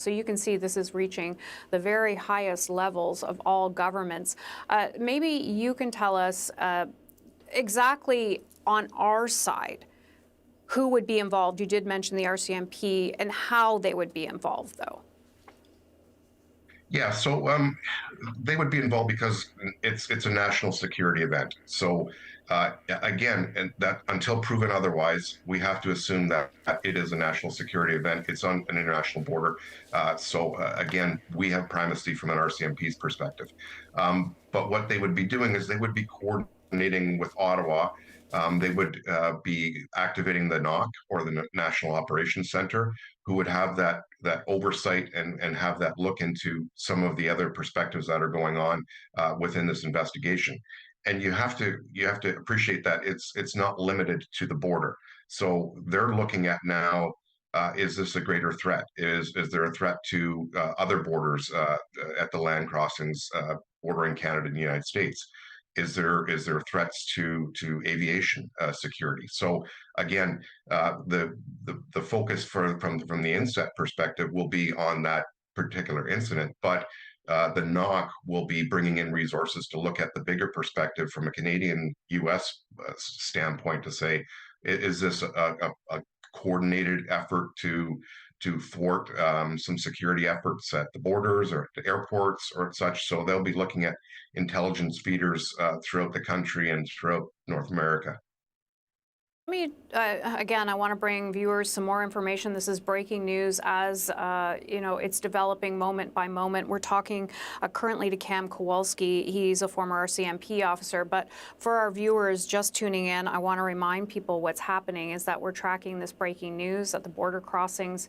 So you can see this is reaching the very highest levels of all governments. Maybe you can tell us exactly on our side who would be involved. You did mention the RCMP and how they would be involved, though. Yeah, so they would be involved because it's a national security event. So again, and that until proven otherwise, we have to assume that it is a national security event. It's on an international border. So again, we have primacy from an RCMP's perspective. But what they would be doing is they would be coordinating with Ottawa. They would be activating the NOC, or the National Operations Center, who would have that oversight and have that look into some of the other perspectives that are going on within this investigation. And you have to appreciate that it's not limited to the border. So they're looking at now, is this a greater threat? Is there a threat to other borders at the land crossings bordering Canada and the United States? Is there threats to aviation security? So again, the focus from the inset perspective will be on that particular incident, but the NOC will be bringing in resources to look at the bigger perspective from a Canadian U.S. standpoint to say, is this a coordinated effort to thwart some security efforts at the borders or at the airports or such? So they'll be looking at intelligence feeders throughout the country and throughout North America. Again, I want to bring viewers some more information. This is breaking news as, it's developing moment by moment. We're talking currently to Cam Kowalski. He's a former RCMP officer. But for our viewers just tuning in, I want to remind people what's happening is that we're tracking this breaking news at the border crossings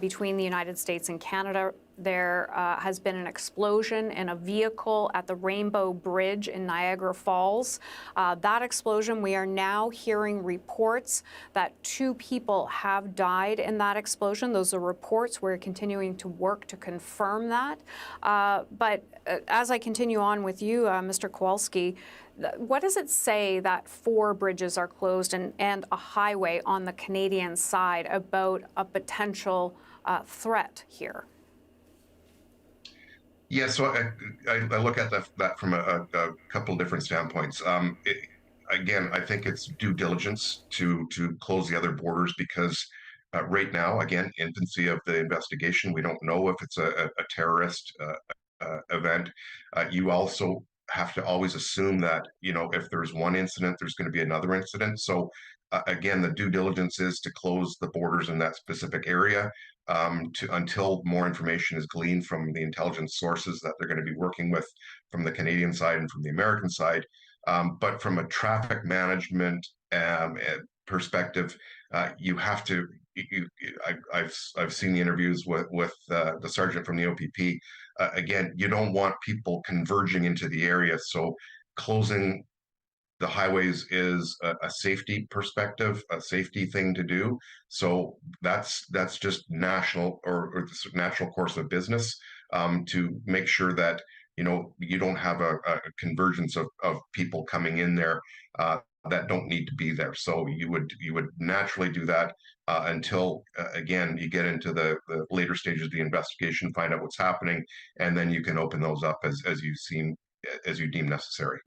between the United States and Canada. There has been an explosion in a vehicle at the Rainbow Bridge in Niagara Falls. That explosion, we are now hearing reports that 2 people have died in that explosion. Those are reports. We're continuing to work to confirm that. But as I continue on with you, Mr. Kowalski, what does it say that 4 bridges are closed and a highway on the Canadian side about a potential threat here? Yeah, so I look at that from a couple of different standpoints. Again, I think it's due diligence to close the other borders because right now, again, infancy of the investigation, we don't know if it's a terrorist event. You also have to always assume that, if there's one incident, there's going to be another incident. So again, the due diligence is to close the borders in that specific area until more information is gleaned from the intelligence sources that they're going to be working with from the Canadian side and from the American side. But from a traffic management perspective, you have to. I've seen the interviews with the sergeant from the OPP. Again, you don't want people converging into the area, so closing the highways is a safety perspective, a safety thing to do. So that's just national or the natural course of business to make sure that you don't have a convergence of people coming in there that don't need to be there. So you would naturally do that until again you get into the later stages of the investigation, find out what's happening, and then you can open those up as you deem necessary.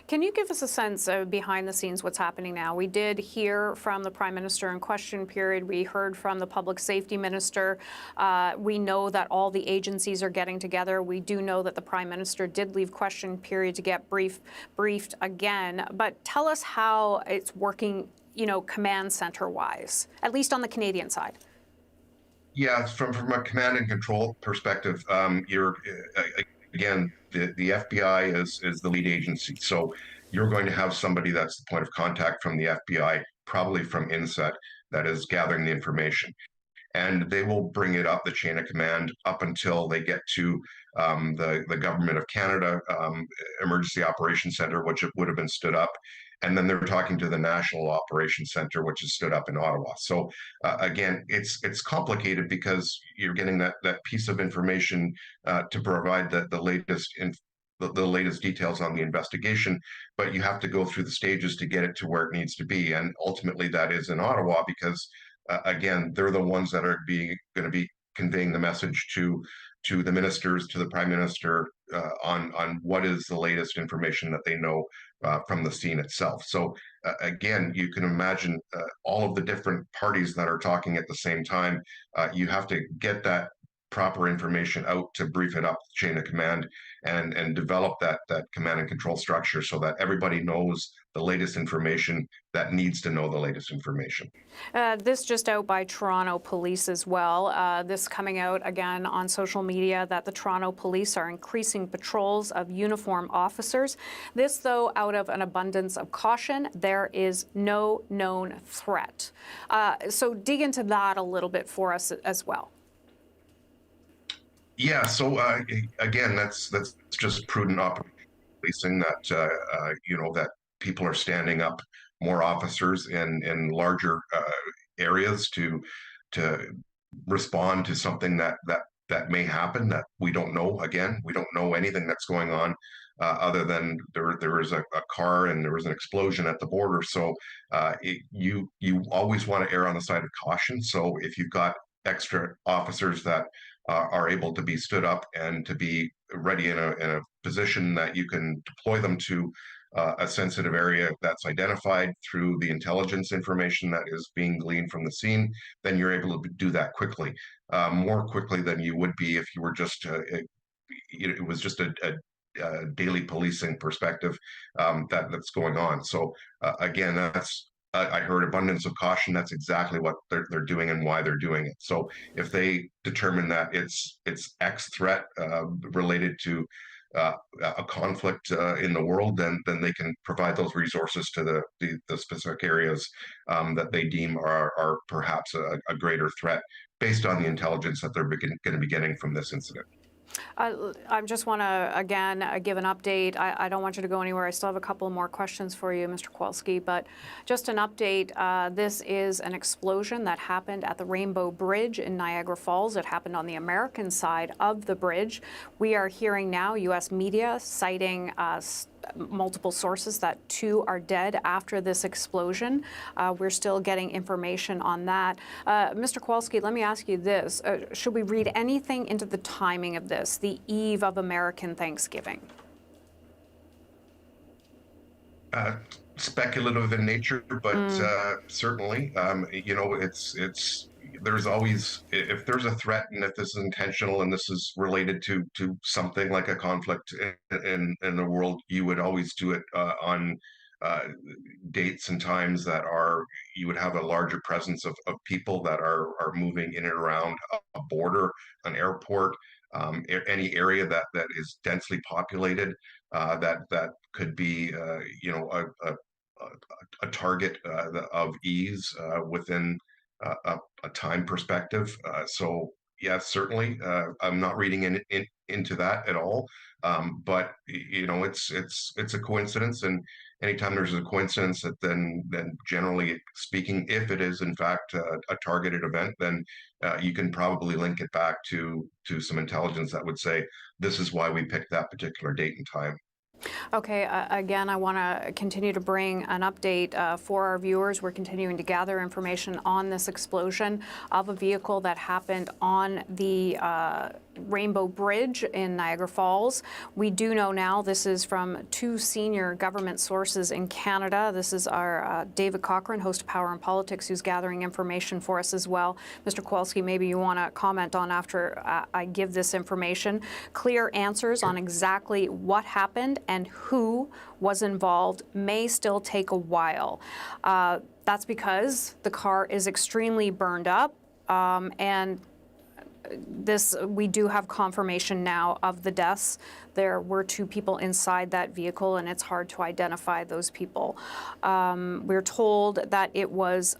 Can you give us a sense of behind the scenes what's happening now? We did hear from the Prime Minister in question period. We heard from the Public Safety Minister. We know that all the agencies are getting together. We do know that the Prime Minister did leave question period to get briefed again. But tell us how it's working, command center-wise, at least on the Canadian side. Yeah, from a command and control perspective, again, the FBI is the lead agency. So you're going to have somebody that's the point of contact from the FBI, probably from INSET, that is gathering the information. And they will bring it up the chain of command up until they get to the Government of Canada Emergency Operations Center, which would have been stood up. And then they're talking to the National Operations Center, which is stood up in Ottawa. So again, it's complicated because you're getting that piece of information to provide the latest details on the investigation, but you have to go through the stages to get it to where it needs to be. And ultimately that is in Ottawa because again, they're the ones that are going to be conveying the message to the ministers, to the Prime Minister, on what is the latest information that they know from the scene itself. So again, you can imagine all of the different parties that are talking at the same time. You have to get that proper information out to brief it up the chain of command and develop that command and control structure so that everybody knows the latest information that needs to know the latest information. This just out by Toronto Police as well. This coming out again on social media that the Toronto Police are increasing patrols of uniformed officers. This, though, out of an abundance of caution. There is no known threat. So dig into that a little bit for us as well. Yeah, so again, that's just prudent policing that that people are standing up more officers in larger areas to respond to something that may happen that we don't know. Again, we don't know anything that's going on other than there is a car and there was an explosion at the border. So you always want to err on the side of caution. So if you've got extra officers that are able to be stood up and to be ready in a position that you can deploy them to a sensitive area that's identified through the intelligence information that is being gleaned from the scene, then you're able to do that quickly, more quickly than you would be if you were just it was just a daily policing perspective that's going on. So again, that's I heard abundance of caution. That's exactly what they're doing and why they're doing it. So if they determine that it's X threat related to a conflict in the world, then they can provide those resources to the specific areas that they deem are perhaps a greater threat based on the intelligence that they're going to be getting from this incident. I just want to, again, give an update. I don't want you to go anywhere. I still have a couple more questions for you, Mr. Kowalski, but just an update. This is an explosion that happened at the Rainbow Bridge in Niagara Falls. It happened on the American side of the bridge. We are hearing now U.S. media citing multiple sources that 2 are dead after this explosion. We're still getting information on that. Mr. Kowalski, let me ask you this. Should we read anything into the timing of this, the eve of American Thanksgiving? Speculative in nature, but certainly, it's there's always, if there's a threat and if this is intentional and this is related to something like a conflict in the world, you would always do it on dates and times that you would have a larger presence of people that are moving in and around a border, an airport, any area that is densely populated, that could be a target of ease within a time perspective. So yes, certainly, I'm not reading into that at all. But it's a coincidence, and anytime there's a coincidence, that then generally speaking, if it is in fact a targeted event, then you can probably link it back to some intelligence that would say this is why we picked that particular date and time. Okay, again, I want to continue to bring an update for our viewers. We're continuing to gather information on this explosion of a vehicle that happened on the Rainbow Bridge in Niagara Falls. We do know now, this is from 2 senior government sources in Canada. This is our David Cochrane, host of Power and Politics, who's gathering information for us as well. Mr. Kowalski, maybe you want to comment on after I give this information. Clear answers on exactly what happened and who was involved may still take a while. That's because the car is extremely burned up, and we do have confirmation now of the deaths. There were 2 people inside that vehicle, and it's hard to identify those people. We're told that it was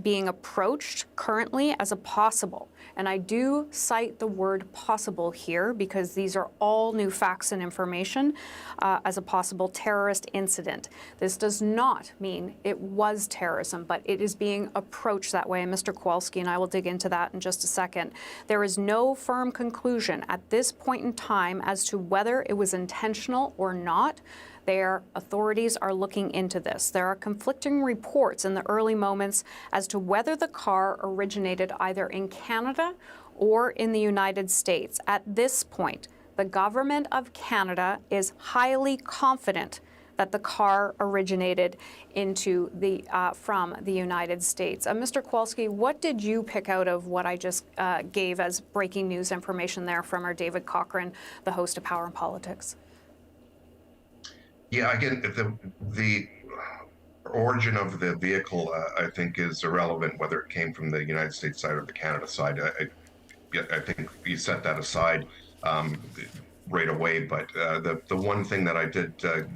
being approached currently as a possible. And I do cite the word possible here because these are all new facts and information as a possible terrorist incident. This does not mean it was terrorism, but it is being approached that way. And Mr. Kowalski and I will dig into that in just a second. There is no firm conclusion at this point in time as to whether it was intentional or not. Authorities are looking into this. There are conflicting reports in the early moments as to whether the car originated either in Canada or in the United States. At this point, the government of Canada is highly confident that the car originated from the United States. Mr. Kowalski, what did you pick out of what I just gave as breaking news information there from our David Cochran, the host of Power and Politics? Yeah, again, the origin of the vehicle, I think, is irrelevant, whether it came from the United States side or the Canada side. I think you set that aside right away. But the one thing that I did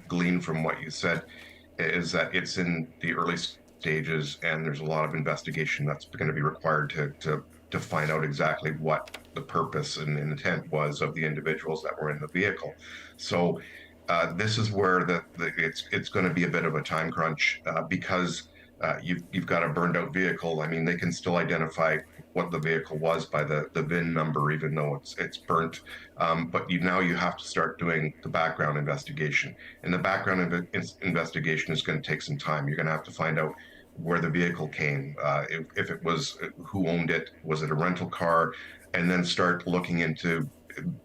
glean from what you said is that it's in the early stages, and there's a lot of investigation that's going to be required to find out exactly what the purpose and intent was of the individuals that were in the vehicle. So this is where it's going to be a bit of a time crunch because you've got a burned out vehicle. I mean, they can still identify what the vehicle was by the VIN number, even though it's burnt. But now you have to start doing the background investigation. And the background investigation is going to take some time. You're going to have to find out where the vehicle came, if it was, who owned it, was it a rental car, and then start looking into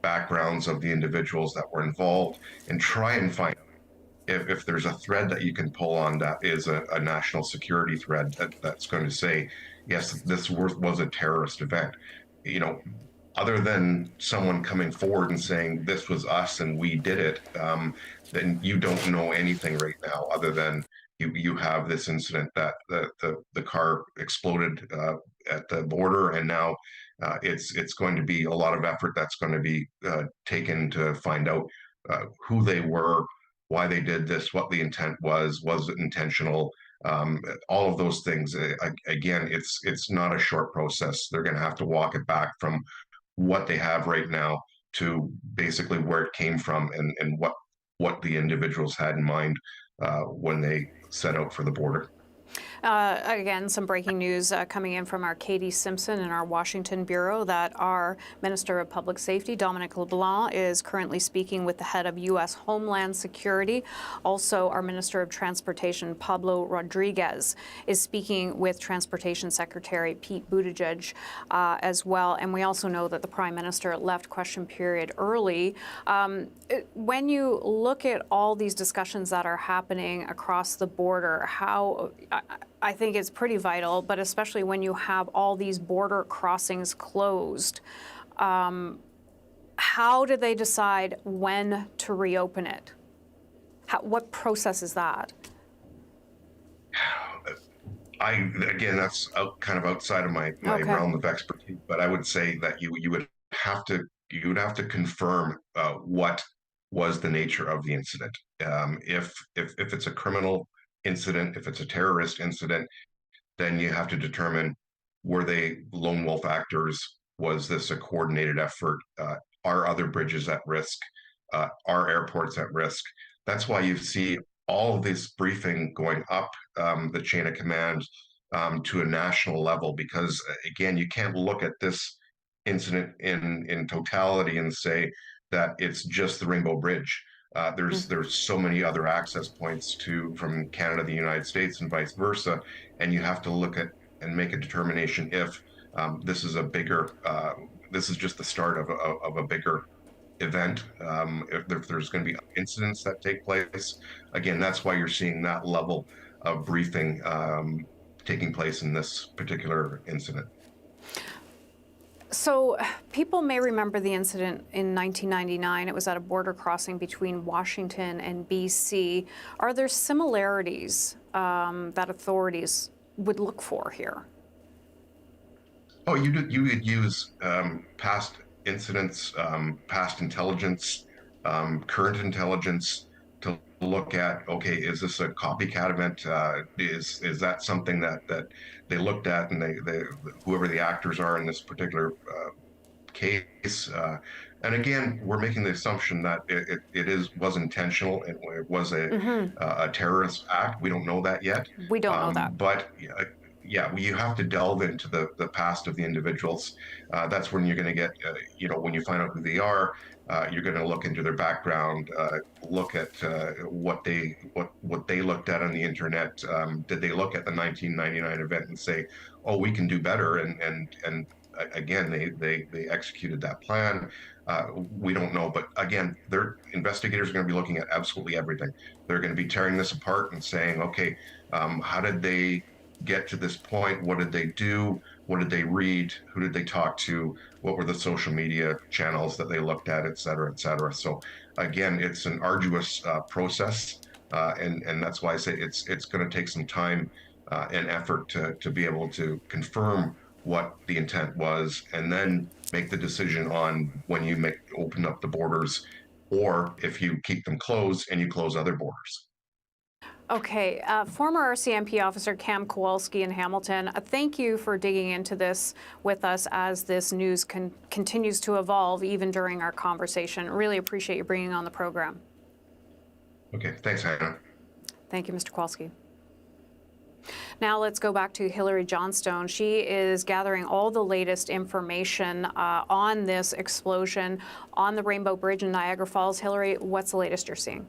backgrounds of the individuals that were involved and try and find if there's a thread that you can pull on that is a national security thread that's going to say, yes, this was a terrorist event. You know, other than someone coming forward and saying this was us and we did it, then you don't know anything right now other than you have this incident that the car exploded at the border, and now it's going to be a lot of effort that's going to be taken to find out who they were, why they did this, what the intent was it intentional, all of those things. Again, it's not a short process. They're going to have to walk it back from what they have right now to basically where it came from and what the individuals had in mind when they set out for the border. Again, some breaking news coming in from our Katie Simpson in our Washington bureau that our Minister of Public Safety, Dominic LeBlanc, is currently speaking with the head of U.S. Homeland Security. Also, our Minister of Transportation, Pablo Rodriguez, is speaking with Transportation Secretary Pete Buttigieg as well. And we also know that the Prime Minister left question period early. When you look at all these discussions that are happening across the border, I think it's pretty vital, but especially when you have all these border crossings closed, how do they decide when to reopen it? What process is that? Again, that's kind of outside of my realm of expertise, but I would say that you would have to confirm what was the nature of the incident. If it's a criminal incident, if it's a terrorist incident, then you have to determine, were they lone wolf actors? Was this a coordinated effort? Are other bridges at risk? Are airports at risk? That's why you see all of this briefing going up the chain of command to a national level, because again, you can't look at this incident in totality and say that it's just the Rainbow Bridge. There's so many other access points from Canada to the United States and vice versa, and you have to look at and make a determination if this is this is just the start of a bigger event. If there's going to be incidents that take place, again, that's why you're seeing that level of briefing taking place in this particular incident. So people may remember the incident in 1999. It was at a border crossing between Washington and BC. Are there similarities that authorities would look for here? Oh, you would use past incidents, past intelligence, current intelligence to look at, okay, is this a copycat event? Is that something that they looked at, and they whoever the actors are in this particular case? And again, we're making the assumption that it was intentional. It was a terrorist act. We don't know that yet. We don't know that. But yeah, you have to delve into the past of the individuals. That's when you're going to get, when you find out who they are, you're going to look into their background, look at what they looked at on the internet. Did they look at the 1999 event and say, "Oh, we can do better"? And again, they executed that plan. We don't know, but again, their investigators are going to be looking at absolutely everything. They're going to be tearing this apart and saying, "Okay, how did they get to this point? What did they do? What did they read? Who did they talk to? What were the social media channels that they looked at, et cetera, et cetera?" So again, it's an arduous process, and that's why I say it's going to take some time and effort to be able to confirm what the intent was, and then make the decision on when you open up the borders, or if you keep them closed and you close other borders. Okay, former RCMP officer Cam Kowalski in Hamilton, thank you for digging into this with us as this news continues to evolve even during our conversation. Really appreciate you bringing on the program. Okay, thanks, Hannah. Thank you, Mr. Kowalski. Now let's go back to Hillary Johnstone. She is gathering all the latest information on this explosion on the Rainbow Bridge in Niagara Falls. Hillary, what's the latest you're seeing?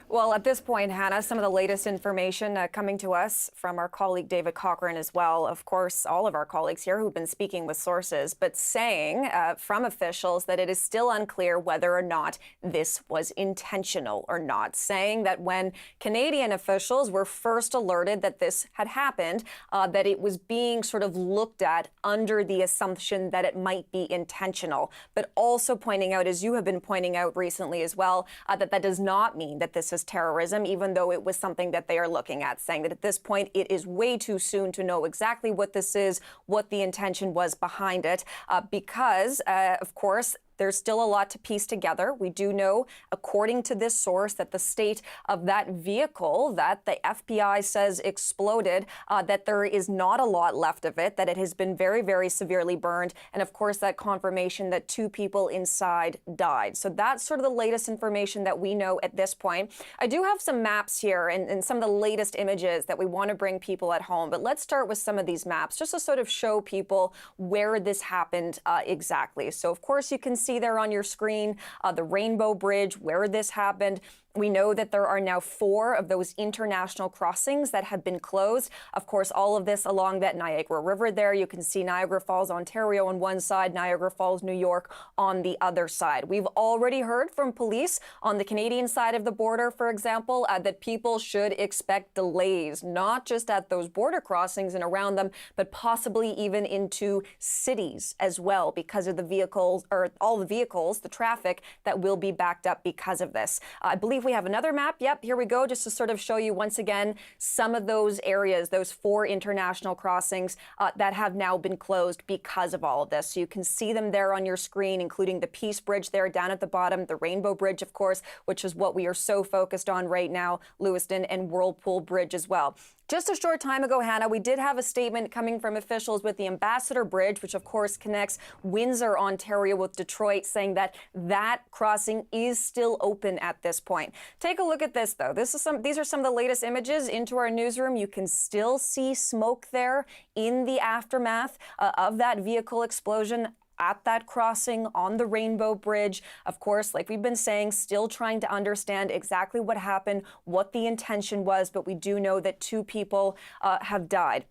Well, at this point, Hannah, some of the latest information coming to us from our colleague David Cochran as well. Of course, all of our colleagues here who've been speaking with sources, but saying from officials that it is still unclear whether or not this was intentional or not. Saying that when Canadian officials were first alerted that this had happened, that it was being sort of looked at under the assumption that it might be intentional. But also pointing out, as you have been pointing out recently as well, that that does not mean that this is terrorism, even though it was something that they are looking at, saying that at this point it is way too soon to know exactly what this is, what the intention was behind it, because, of course, there's still a lot to piece together. We do know, according to this source, that the state of that vehicle that the FBI says exploded, that there is not a lot left of it, that it has been very, very severely burned. And of course, that confirmation that 2 people inside died. So that's sort of the latest information that we know at this point. I do have some maps here and some of the latest images that we want to bring people at home. But let's start with some of these maps just to sort of show people where this happened exactly. So, of course, you can see there on your screen the Rainbow Bridge, where this happened. We know that there are now 4 of those international crossings that have been closed. Of course, all of this along that Niagara River there. You can see Niagara Falls, Ontario on one side, Niagara Falls, New York on the other side. We've already heard from police on the Canadian side of the border, for example, that people should expect delays, not just at those border crossings and around them, but possibly even into cities as well because of the vehicles, or all the vehicles, the traffic that will be backed up because of this. I believe we have another map. Yep, here we go, just to sort of show you once again some of those areas, those 4 international crossings that have now been closed because of all of this. So you can see them there on your screen, including the Peace Bridge there down at the bottom, the Rainbow Bridge, of course, which is what we are so focused on right now, Lewiston, and Whirlpool Bridge as well. Just a short time ago, Hannah, we did have a statement coming from officials with the Ambassador Bridge, which of course connects Windsor, Ontario with Detroit, saying that that crossing is still open at this point. Take a look at this, though. These are some of the latest images into our newsroom. You can still see smoke there in the aftermath of that vehicle explosion at that crossing on the Rainbow Bridge. Of course, like we've been saying, still trying to understand exactly what happened, what the intention was, but we do know that 2 people have died.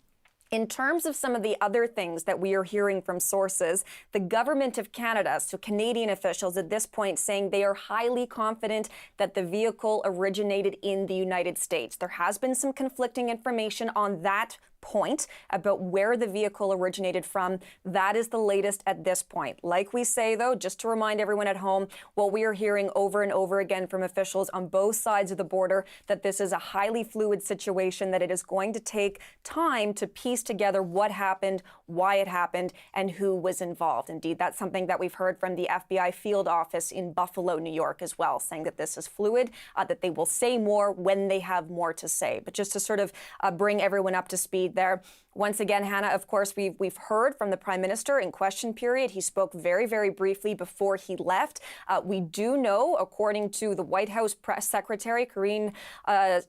In terms of some of the other things that we are hearing from sources, the Government of Canada, so Canadian officials at this point saying they are highly confident that the vehicle originated in the United States. There has been some conflicting information on that point about where the vehicle originated from. That is the latest at this point. Like we say, though, just to remind everyone at home, what we are hearing over and over again from officials on both sides of the border, that this is a highly fluid situation, that it is going to take time to piece together what happened, why it happened, and who was involved. Indeed, that's something that we've heard from the FBI field office in Buffalo, New York as well, saying that this is fluid, that they will say more when they have more to say. But just to sort of bring everyone up to speed, there. Once again, Hannah, of course, we've heard from the Prime Minister in question period. He spoke very, very briefly before he left. We do know, according to the White House Press Secretary, Karine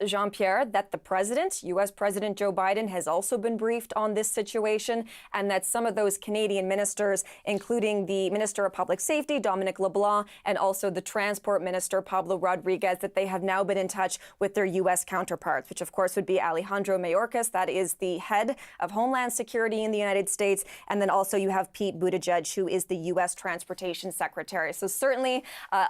Jean-Pierre, that the President, U.S. President Joe Biden, has also been briefed on this situation, and that some of those Canadian ministers, including the Minister of Public Safety, Dominic LeBlanc, and also the Transport Minister, Pablo Rodriguez, that they have now been in touch with their U.S. counterparts, which of course would be Alejandro Mayorkas, that is the head of Homeland Security in the United States, and then also you have Pete Buttigieg, who is the U.S. Transportation Secretary. So certainly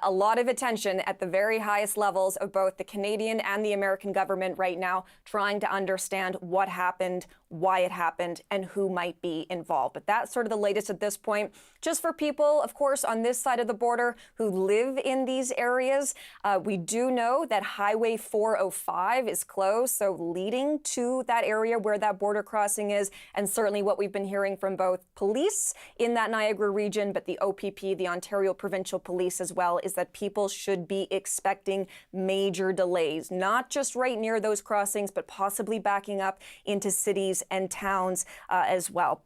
a lot of attention at the very highest levels of both the Canadian and the American government right now, trying to understand what happened, why it happened, and who might be involved. But that's sort of the latest at this point. Just for people, of course, on this side of the border who live in these areas, we do know that Highway 405 is closed, so leading to that area where that border crossing is, and certainly what we've been hearing from both police in that Niagara region, but the OPP, the Ontario Provincial Police as well, is that people should be expecting major delays, not just right near those crossings, but possibly backing up into cities and towns as well.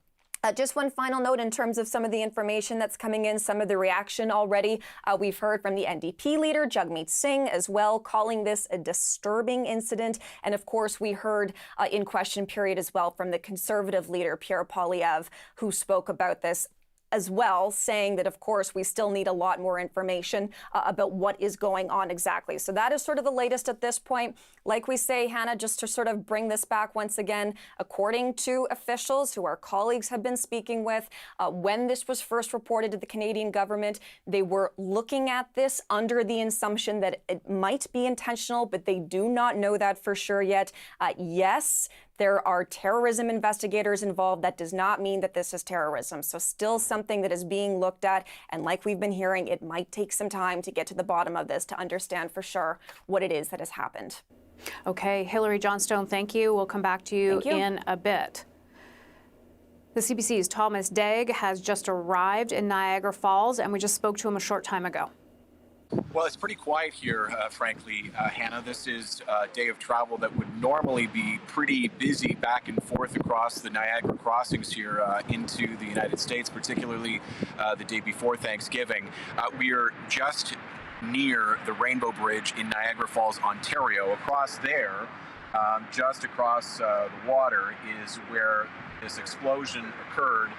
Just one final note in terms of some of the information that's coming in, some of the reaction already. We've heard from the NDP leader, Jagmeet Singh, as well, calling this a disturbing incident. And of course, we heard in question period as well from the Conservative leader, Pierre Poilievre, who spoke about this as well, saying that, of course, we still need a lot more information about what is going on exactly. So that is sort of the latest at this point. Like we say, Hannah, just to sort of bring this back once again, according to officials who our colleagues have been speaking with, when this was first reported to the Canadian government, they were looking at this under the assumption that it might be intentional, but they do not know that for sure yet. Yes, there are terrorism investigators involved. That does not mean that this is terrorism. So still something that is being looked at. And like we've been hearing, it might take some time to get to the bottom of this to understand for sure what it is that has happened. Okay, Hilary Johnstone, thank you. We'll come back to you in a bit. The CBC's Thomas Degg has just arrived in Niagara Falls, and we just spoke to him a short time ago. Well, it's pretty quiet here, frankly, Hannah. This is a day of travel that would normally be pretty busy back and forth across the Niagara crossings here into the United States, particularly the day before Thanksgiving. We are just near the Rainbow Bridge in Niagara Falls, Ontario. Across there, just across the water, is where this explosion occurred.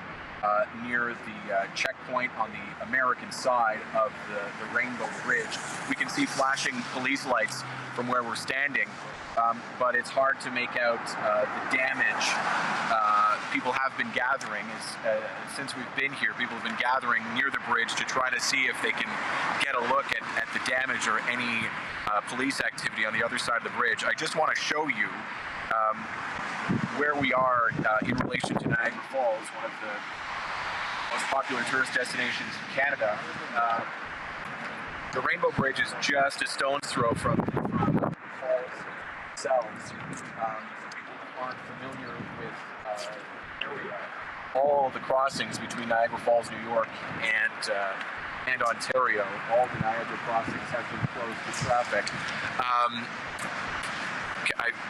Near the checkpoint on the American side of the Rainbow Bridge. We can see flashing police lights from where we're standing, but it's hard to make out the damage. People have been gathering, since we've been here, people have been gathering near the bridge to try to see if they can get a look at the damage or any police activity on the other side of the bridge. I just want to show you where we are in relation to Niagara Falls, one of the most popular tourist destinations in Canada. The Rainbow Bridge is just a stone's throw from the falls themselves. People who aren't familiar with all the crossings between Niagara Falls, New York, and Ontario, all the Niagara crossings have been closed to traffic.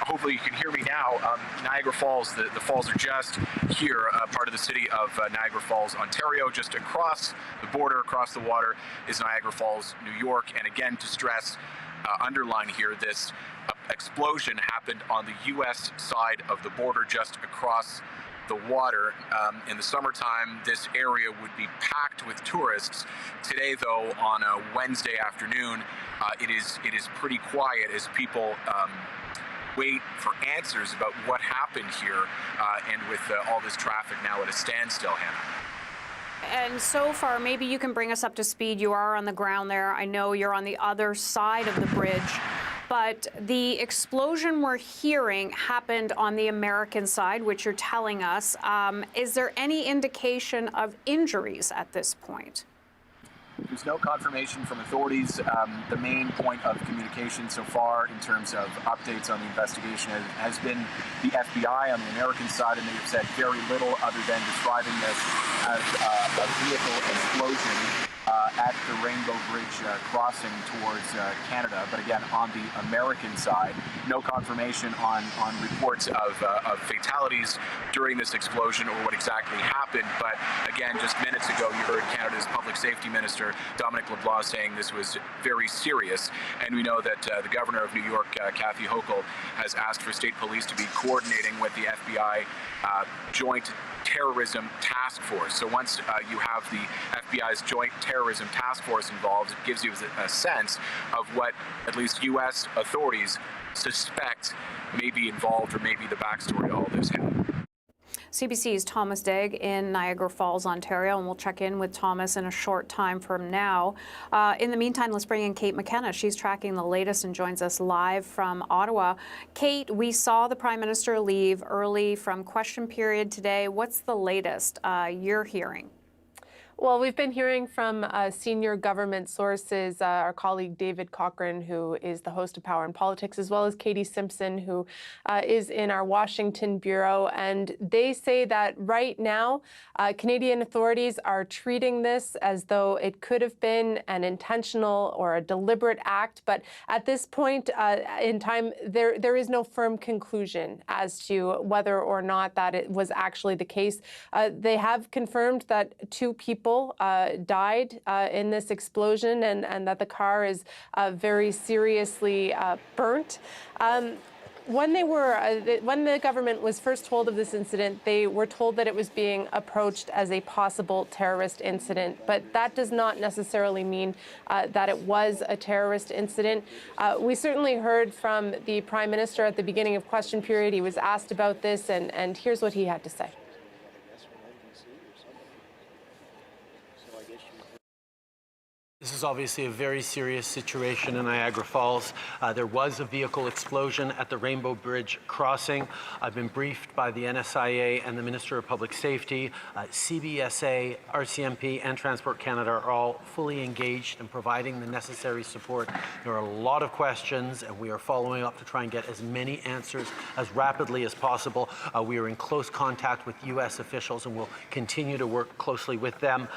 Hopefully you can hear me now. Niagara Falls, the falls are just here, part of the city of Niagara Falls, Ontario. Just across the border, across the water, is Niagara Falls, New York. And again, to stress, underline here, this explosion happened on the U.S. side of the border, just across the water. In the summertime, this area would be packed with tourists. Today, though, on a Wednesday afternoon, it is pretty quiet as people wait for answers about what happened here, and with all this traffic now at a standstill, Hannah. And so far, maybe you can bring us up to speed. You are on the ground there. I know you're on the other side of the bridge, but the explosion we're hearing happened on the American side, which you're telling us. Is there any indication of injuries at this point? There's no confirmation from authorities. The main point of communication so far in terms of updates on the investigation has been the FBI on the American side, and they have said very little other than describing this as a vehicle explosion at the Rainbow Bridge crossing towards Canada, but again, on the American side. No confirmation on reports of fatalities during this explosion or what exactly happened. But again, just minutes ago, you heard Canada's Public Safety Minister, Dominic LeBlanc, saying this was very serious. And we know that the Governor of New York, Kathy Hochul, has asked for state police to be coordinating with the FBI Joint Terrorism Task Force. So once you have the FBI's Joint Terrorism Task Force involved, it gives you a sense of what at least U.S. authorities suspect may be involved or may be the backstory to all this happening. CBC's Thomas Degg in Niagara Falls, Ontario, and we'll check in with Thomas in a short time from now. In the meantime, let's bring in Kate McKenna. She's tracking the latest and joins us live from Ottawa. Kate, we saw the Prime Minister leave early from question period today. What's the latest you're hearing? Well, we've been hearing from senior government sources, our colleague David Cochran, who is the host of Power and Politics, as well as Katie Simpson, who is in our Washington bureau. And they say that right now, Canadian authorities are treating this as though it could have been an intentional or a deliberate act. But at this point in time, there is no firm conclusion as to whether or not that it was actually the case. They have confirmed that 2 people died in this explosion and that the car is very seriously burnt. When the government was first told of this incident, they were told that it was being approached as a possible terrorist incident, but that does not necessarily mean that it was a terrorist incident. We certainly heard from the Prime Minister at the beginning of question period. He was asked about this, and here's what he had to say. This is obviously a very serious situation in Niagara Falls. There was a vehicle explosion at the Rainbow Bridge crossing. I've been briefed by the NSIA and the Minister of Public Safety. CBSA, RCMP, and Transport Canada are all fully engaged in providing the necessary support. There are a lot of questions, and we are following up to try and get as many answers as rapidly as possible. We are in close contact with U.S. officials, and we'll continue to work closely with them.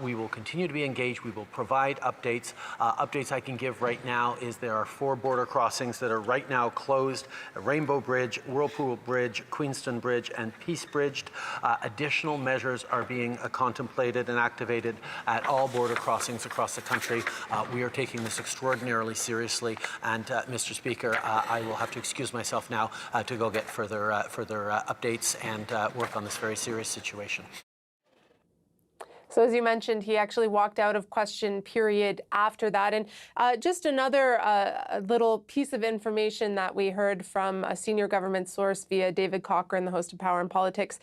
We will continue to be engaged. We will provide updates. Updates I can give right now is there are 4 border crossings that are right now closed: Rainbow Bridge, Whirlpool Bridge, Queenston Bridge, and Peace Bridge. Additional measures are being contemplated and activated at all border crossings across the country. We are taking this extraordinarily seriously, and Mr. Speaker, I will have to excuse myself now to go get further updates and work on this very serious situation. So as you mentioned, he actually walked out of question period after that. And just another little piece of information that we heard from a senior government source via David Cochran, the host of Power and Politics.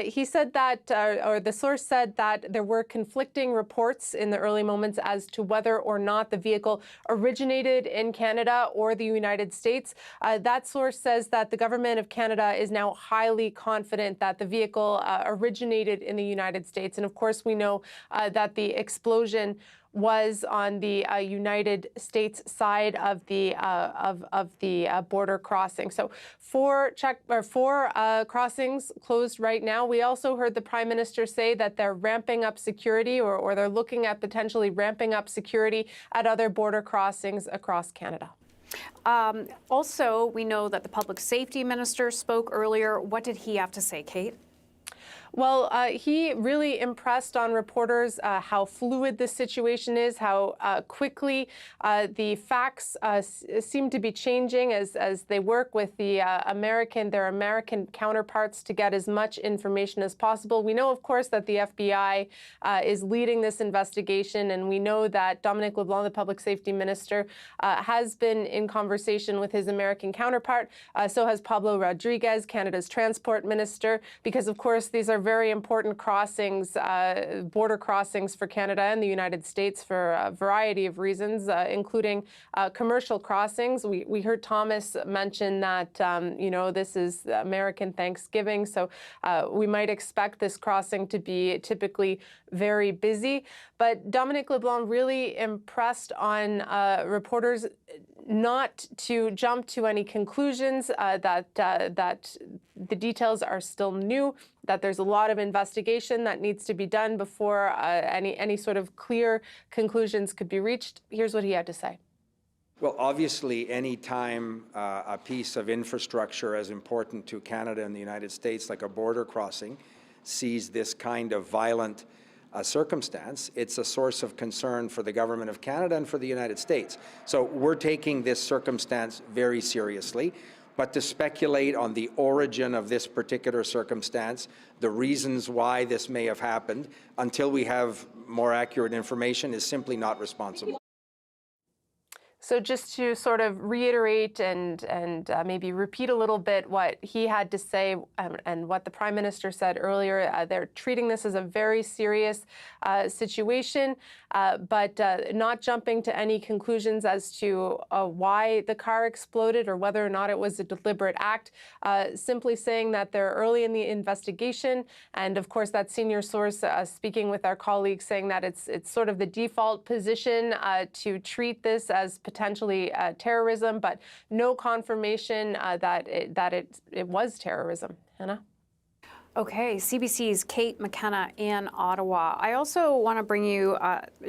He said that, or the source said that there were conflicting reports in the early moments as to whether or not the vehicle originated in Canada or the United States. That source says that the government of Canada is now highly confident that the vehicle originated in the United States. And of course, we know that the explosion was on the United States side of the border crossing. So 4 crossings closed right now. We also heard the Prime Minister say that they're ramping up security, or they're looking at potentially ramping up security at other border crossings across Canada. Also, we know that the Public Safety Minister spoke earlier. What did he have to say, Kate? Well, he really impressed on reporters how fluid this situation is, how quickly the facts seem to be changing as they work with their American counterparts to get as much information as possible. We know, of course, that the FBI is leading this investigation, and we know that Dominic LeBlanc, the Public Safety Minister, has been in conversation with his American counterpart. So has Pablo Rodriguez, Canada's Transport Minister, because, of course, these are very important crossings, border crossings for Canada and the United States for a variety of reasons, including commercial crossings. We heard Thomas mention that, this is American Thanksgiving, so we might expect this crossing to be typically very busy. But Dominic LeBlanc really impressed on reporters not to jump to any conclusions that the details are still new, that there's a lot of investigation that needs to be done before any sort of clear conclusions could be reached. Here's what he had to say. Well, obviously, any time a piece of infrastructure as important to Canada and the United States, like a border crossing, sees this kind of violent circumstance, it's a source of concern for the government of Canada and for the United States. So we're taking this circumstance very seriously. But to speculate on the origin of this particular circumstance, the reasons why this may have happened, until we have more accurate information, is simply not responsible. So just to sort of reiterate and maybe repeat a little bit what he had to say and what the Prime Minister said earlier, they're treating this as a very serious situation, but not jumping to any conclusions as to why the car exploded or whether or not it was a deliberate act, simply saying that they're early in the investigation. And of course, that senior source speaking with our colleagues saying that it's sort of the default position to treat this as potentially terrorism, but no confirmation that it was terrorism. Hannah? Okay, CBC's Kate McKenna in Ottawa. I also want to bring you,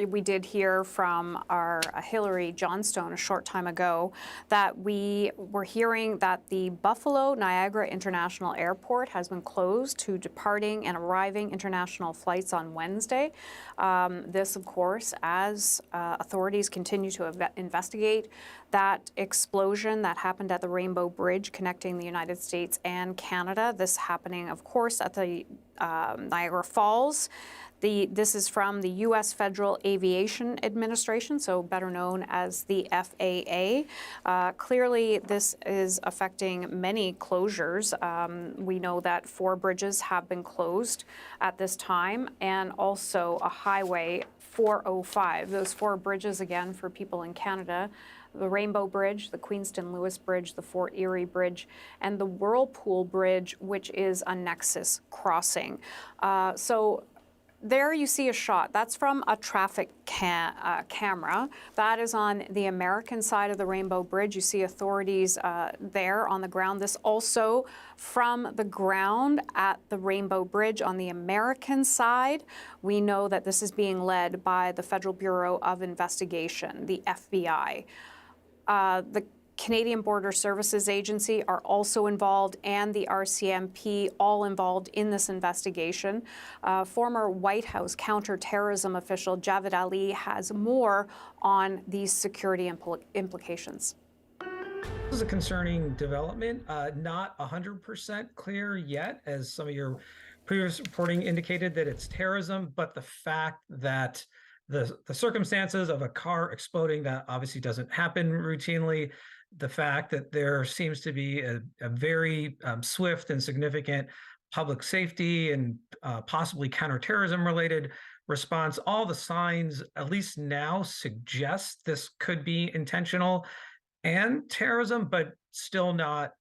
we did hear from our Hilary Johnstone a short time ago that we were hearing that the Buffalo Niagara International Airport has been closed to departing and arriving international flights on Wednesday. This, of course, as authorities continue to investigate that explosion that happened at the Rainbow Bridge connecting the United States and Canada. This happening, of course, at the Niagara Falls. This is from the U.S. Federal Aviation Administration, so better known as the FAA. Clearly, this is affecting many closures. We know that 4 bridges have been closed at this time, and also a Highway 405. Those 4 bridges, again, for people in Canada: the Rainbow Bridge, the Queenston-Lewis Bridge, the Fort Erie Bridge, and the Whirlpool Bridge, which is a nexus crossing. So there you see a shot. That's from a traffic camera. That is on the American side of the Rainbow Bridge. You see authorities there on the ground. This also from the ground at the Rainbow Bridge on the American side. We know that this is being led by the Federal Bureau of Investigation, the FBI. The Canadian Border Services Agency are also involved, and the RCMP, all involved in this investigation. Former White House counterterrorism official Javed Ali has more on these security implications. This is a concerning development, not 100% clear yet, as some of your previous reporting indicated that it's terrorism, but the fact that the circumstances of a car exploding, that obviously doesn't happen routinely. The fact that there seems to be a very swift and significant public safety and possibly counterterrorism related response, all the signs, at least now, suggest this could be intentional and terrorism, but still not,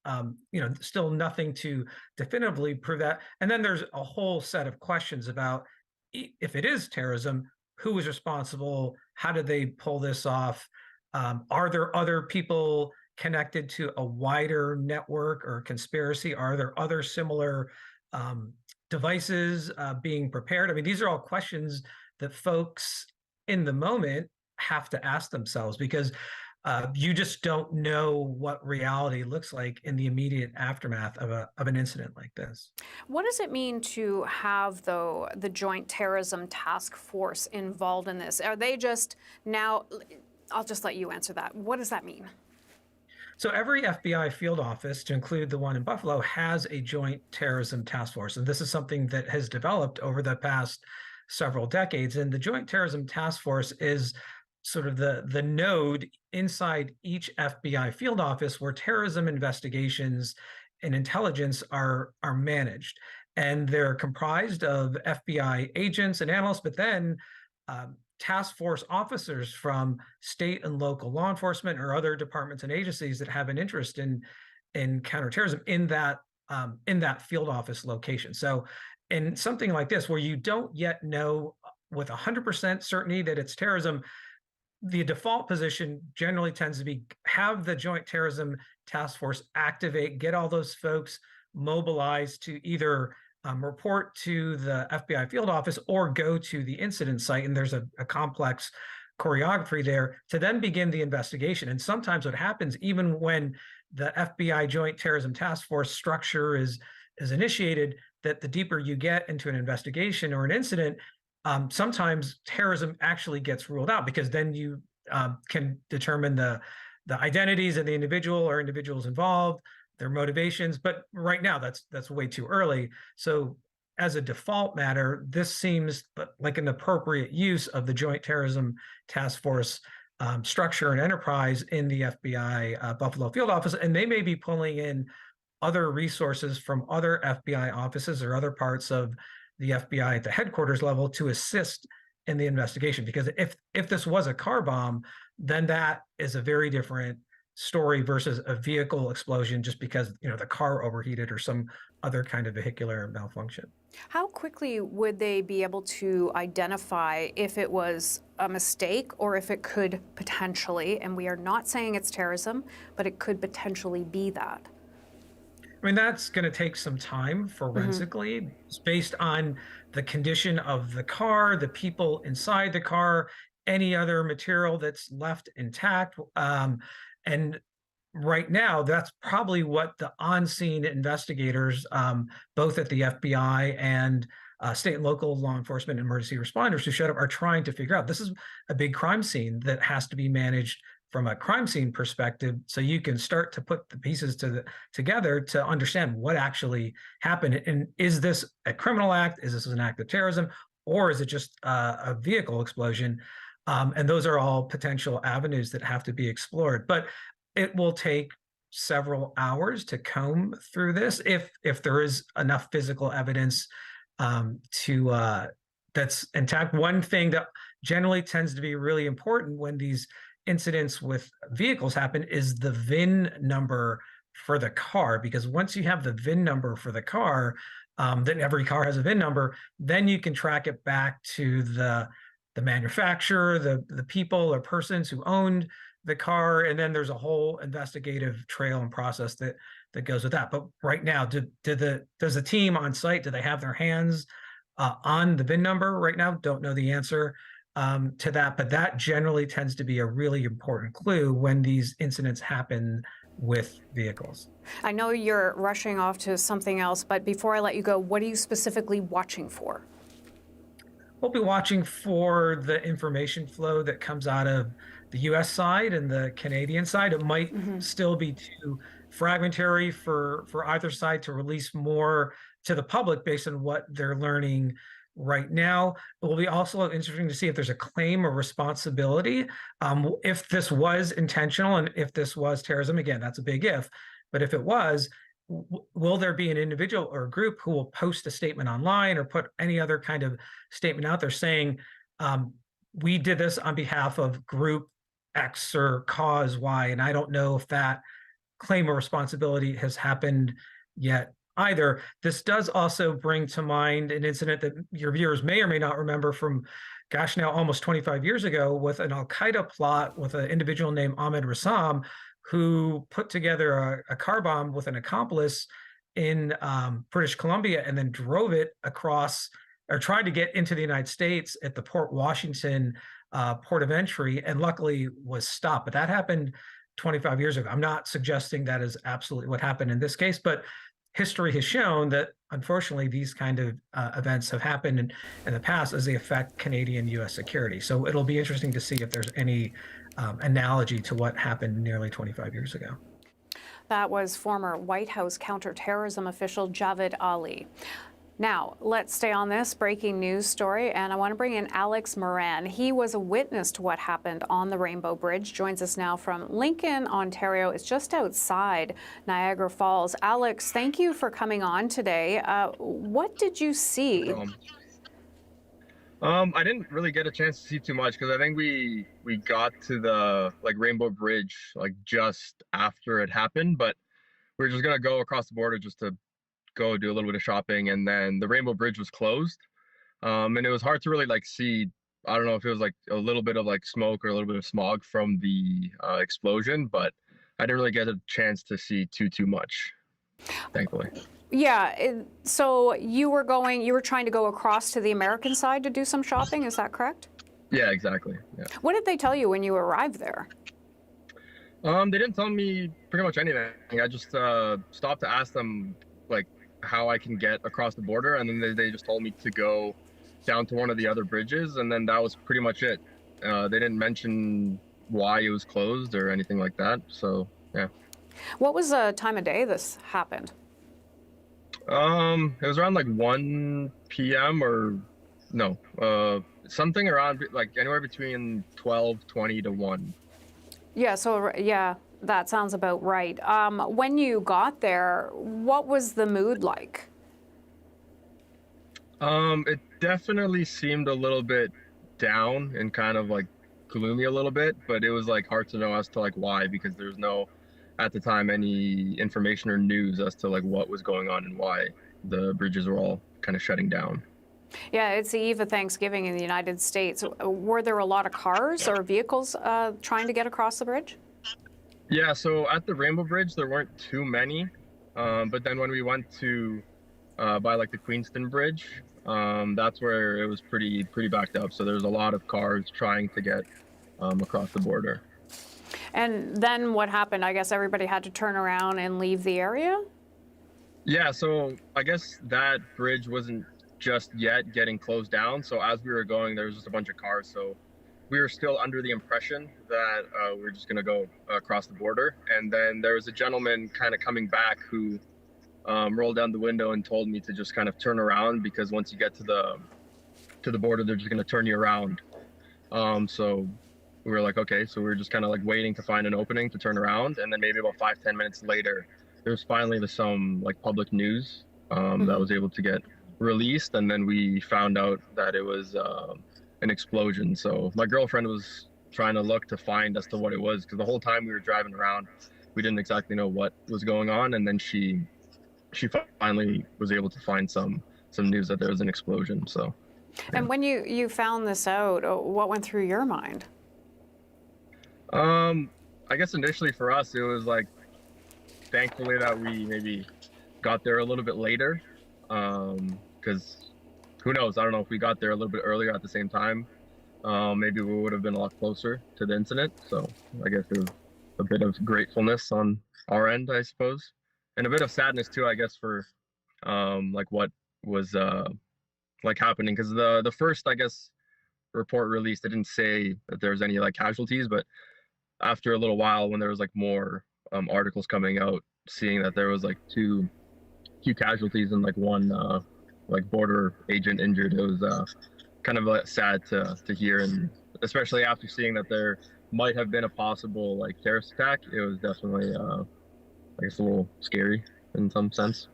still nothing to definitively prove that. And then there's a whole set of questions about if it is terrorism, who was responsible? How did they pull this off? Are there other people connected to a wider network or conspiracy? Are there other similar devices being prepared? I mean, these are all questions that folks in the moment have to ask themselves, because you just don't know what reality looks like in the immediate aftermath of an incident like this. What does it mean to have, though, the Joint Terrorism Task Force involved in this? Are they just now, I'll just let you answer that. What does that mean? So every FBI field office, to include the one in Buffalo, has a Joint Terrorism Task Force. And this is something that has developed over the past several decades. And the Joint Terrorism Task Force is sort of the node inside each FBI field office where terrorism investigations and intelligence are managed. And they're comprised of FBI agents and analysts, but then task force officers from state and local law enforcement or other departments and agencies that have an interest in counterterrorism in that field office location. So in something like this, where you don't yet know with 100% certainty that it's terrorism, the default position generally tends to be have the Joint Terrorism Task Force activate, get all those folks mobilize to either report to the FBI field office or go to the incident site. And there's a complex choreography there to then begin the investigation. And sometimes what happens, even when the FBI Joint Terrorism Task Force structure is initiated, that the deeper you get into an investigation or an incident, sometimes terrorism actually gets ruled out, because then you can determine the identities of the individual or individuals involved, their motivations. But right now, that's way too early. So as a default matter, this seems like an appropriate use of the Joint Terrorism Task Force structure and enterprise in the FBI Buffalo field office. And they may be pulling in other resources from other FBI offices or other parts of the FBI at the headquarters level to assist in the investigation. Because if this was a car bomb, then that is a very different story versus a vehicle explosion just because, you know, the car overheated or some other kind of vehicular malfunction. How quickly would they be able to identify if it was a mistake or if it could potentially, and we are not saying it's terrorism, but it could potentially be that? I mean, that's going to take some time forensically. It's based on the condition of the car, the people inside the car, any other material that's left intact. And right now, that's probably what the on-scene investigators, both at the FBI and state and local law enforcement and emergency responders who showed up, are trying to figure out. This is a big crime scene that has to be managed from a crime scene perspective, so you can start to put the pieces together to understand what actually happened. And is this a criminal act? Is this an act of terrorism? Or is it just a vehicle explosion? And those are all potential avenues that have to be explored. But it will take several hours to comb through this if there is enough physical evidence that's intact. One thing that generally tends to be really important when these incidents with vehicles happen is the VIN number for the car, because once you have the VIN number for the car, then every car has a VIN number, then you can track it back to the manufacturer, the people or persons who owned the car, and then there's a whole investigative trail and process that goes with that. But right now, does the team on site, do they have their hands on the VIN number right now? Don't know the answer to that, but that generally tends to be a really important clue when these incidents happen with vehicles. I know you're rushing off to something else, but before I let you go, what are you specifically watching for? We'll be watching for the information flow that comes out of the U.S. side and the Canadian side. It might still be too fragmentary for either side to release more to the public based on what they're learning right now. It will be also interesting to see if there's a claim or responsibility. If this was intentional and if this was terrorism, again, that's a big if, but if it was, will there be an individual or a group who will post a statement online or put any other kind of statement out there saying, we did this on behalf of group X or cause Y? And I don't know if that claim or responsibility has happened yet either. This does also bring to mind an incident that your viewers may or may not remember from, gosh, now almost 25 years ago, with an al-Qaeda plot with an individual named Ahmed Rassam, who put together a car bomb with an accomplice in British Columbia and then drove it across, or tried to get into the United States at the Port Washington port of entry, and luckily was stopped. But that happened 25 years ago. I'm not suggesting that is absolutely what happened in this case, but history has shown that, unfortunately, these kind of events have happened in the past as they affect Canadian and U.S. security. So it'll be interesting to see if there's any analogy to what happened nearly 25 years ago. That was former White House counterterrorism official Javed Ali. Now, let's stay on this breaking news story, and I want to bring in Alex Moran. He was a witness to what happened on the Rainbow Bridge. Joins us now from Lincoln, Ontario. It's just outside Niagara Falls. Alex, thank you for coming on today. What did you see? I didn't really get a chance to see too much because I think we got to the Rainbow Bridge just after it happened, but we were just gonna go across the border just to go do a little bit of shopping, and then the Rainbow Bridge was closed, and it was hard to really see. I don't know if it was a little bit of smoke or a little bit of smog from the explosion, but I didn't really get a chance to see too much, thankfully. Yeah, so you were trying to go across to the American side to do some shopping, is that correct? Yeah, exactly. Yeah. What did they tell you when you arrived there? They didn't tell me pretty much anything. I just stopped to ask them like how I can get across the border, and then they just told me to go down to one of the other bridges, and then that was pretty much it. They didn't mention why it was closed or anything like that. So yeah. What was the time of day this happened? It was around like 1 p.m. or no, something around like anywhere between 12:20 to 1. Yeah, so yeah, that sounds about right. When you got there, what was the mood like? It definitely seemed a little bit down and kind of like gloomy a little bit, but it was like hard to know as to like why, because there's no, at the time, any information or news as to like what was going on and why the bridges were all kind of shutting down. Yeah, it's the eve of Thanksgiving in the United States. Were there a lot of cars or vehicles trying to get across the bridge? Yeah, so at the Rainbow Bridge, there weren't too many. But then when we went to by like the Queenston Bridge, that's where it was pretty backed up. So there's a lot of cars trying to get across the border. And then what happened? I guess everybody had to turn around and leave the area? Yeah, so I guess that bridge wasn't just yet getting closed down. So as we were going, there was just a bunch of cars. So we were still under the impression that we were just going to go across the border. And then there was a gentleman kind of coming back who rolled down the window and told me to just kind of turn around, because once you get to the border, they're just going to turn you around. So we were like, okay. So we were just kind of like waiting to find an opening to turn around. And then maybe about 5-10 minutes later, there was finally some like public news that was able to get released. And then we found out that it was an explosion. So my girlfriend was trying to look to find as to what it was, because the whole time we were driving around, we didn't exactly know what was going on. And then she finally was able to find some news that there was an explosion. So yeah. And when you found this out, what went through your mind? I guess initially for us, it was like, thankfully that we maybe got there a little bit later, because who knows, I don't know, if we got there a little bit earlier at the same time, maybe we would have been a lot closer to the incident. So I guess there was a bit of gratefulness on our end, I suppose, and a bit of sadness too, I guess, for like what was like happening, because the first, I guess, report released, it didn't say that there was any like casualties, but after a little while, when there was like more articles coming out, seeing that there was like two casualties and like one like border agent injured, it was kind of sad to hear, and especially after seeing that there might have been a possible like terrorist attack, it was definitely I guess a little scary in some sense.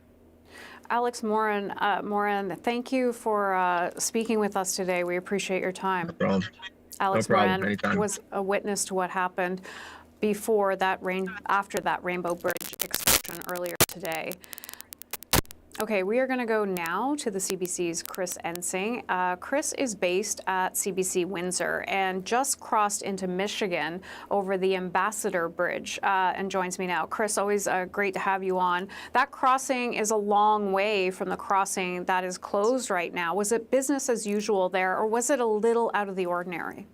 Alex Morin, thank you for speaking with us today. We appreciate your time. No problem. Alex No problem. Morin Anytime. was a witness to what happened after that Rainbow Bridge explosion earlier today. Okay, we are going to go now to the CBC's Chris Ensing. Chris is based at CBC Windsor and just crossed into Michigan over the Ambassador Bridge and joins me now. Chris, always great to have you on. That crossing is a long way from the crossing that is closed right now. Was it business as usual there, or was it a little out of the ordinary?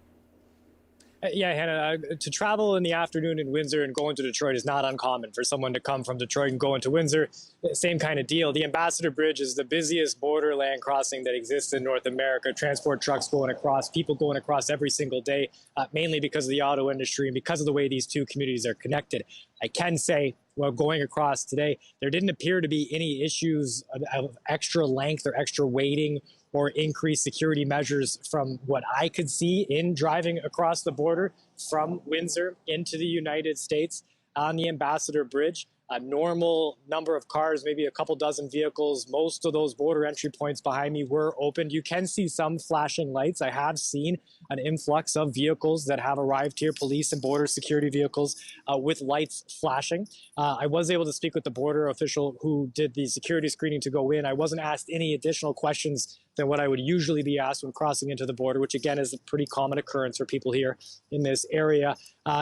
Yeah, Hannah, to travel in the afternoon in Windsor and go into Detroit is not uncommon for someone to come from Detroit and go into Windsor. Same kind of deal. The Ambassador Bridge is the busiest borderland crossing that exists in North America. Transport trucks going across, people going across every single day, mainly because of the auto industry and because of the way these two communities are connected. I can say, while going across today, there didn't appear to be any issues of extra length or extra waiting or increased security measures from what I could see in driving across the border from Windsor into the United States on the Ambassador Bridge. A normal number of cars, maybe a couple dozen vehicles. Most of those border entry points behind me were opened. You can see some flashing lights. I have seen an influx of vehicles that have arrived here, police and border security vehicles with lights flashing. I was able to speak with the border official who did the security screening to go in. I wasn't asked any additional questions than what I would usually be asked when crossing into the border, which again is a pretty common occurrence for people here in this area.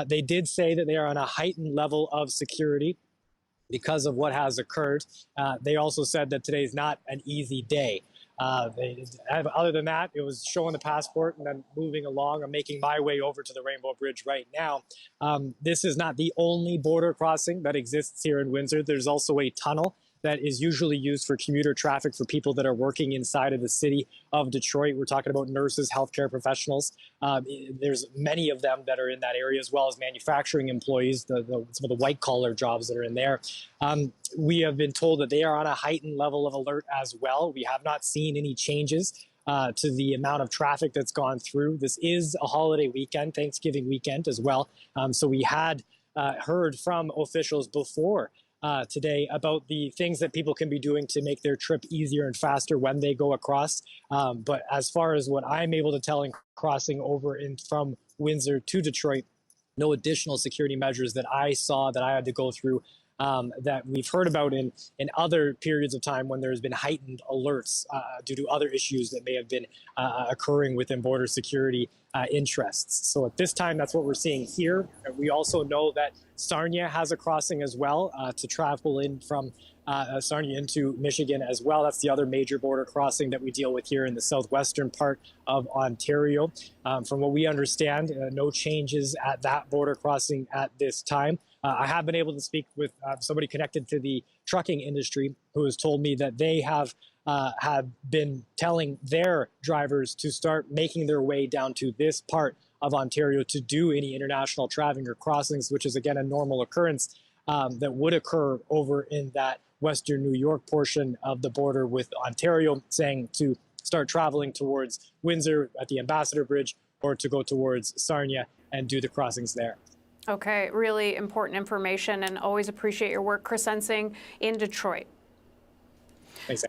They did say that they are on a heightened level of security. because of what has occurred. They also said that today is not an easy day. Other than that, it was showing the passport and then moving along. I'm making my way over to the Rainbow Bridge right now. This is not the only border crossing that exists here in Windsor. There's also a tunnel that is usually used for commuter traffic for people that are working inside of the city of Detroit. We're talking about nurses, healthcare professionals. There's many of them that are in that area, as well as manufacturing employees, some of the white collar jobs that are in there. We have been told that they are on a heightened level of alert as well. We have not seen any changes to the amount of traffic that's gone through. This is a holiday weekend, Thanksgiving weekend as well. So we had heard from officials before today about the things that people can be doing to make their trip easier and faster when they go across. But as far as what I'm able to tell in crossing over from Windsor to Detroit, no additional security measures that I saw that I had to go through that we've heard about in other periods of time when there's been heightened alerts due to other issues that may have been occurring within border security interests. So at this time, that's what we're seeing here. We also know that Sarnia has a crossing as well to travel in from Sarnia into Michigan as well. That's the other major border crossing that we deal with here in the southwestern part of Ontario. From what we understand, no changes at that border crossing at this time. I have been able to speak with somebody connected to the trucking industry who has told me that they have been telling their drivers to start making their way down to this part of Ontario to do any international traveling or crossings, which is, again, a normal occurrence that would occur over in that Western New York portion of the border with Ontario, saying to start traveling towards Windsor at the Ambassador Bridge or to go towards Sarnia and do the crossings there. Okay, really important information, and always appreciate your work, Chris Ensing in Detroit. Thanks.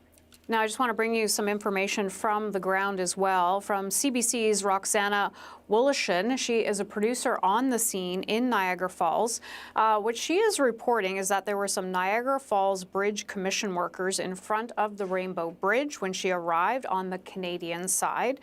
Now, I just want to bring you some information from the ground as well, from CBC's Roxana Wolishin. She is a producer on the scene in Niagara Falls. What she is reporting is that there were some Niagara Falls Bridge Commission workers in front of the Rainbow Bridge when she arrived on the Canadian side.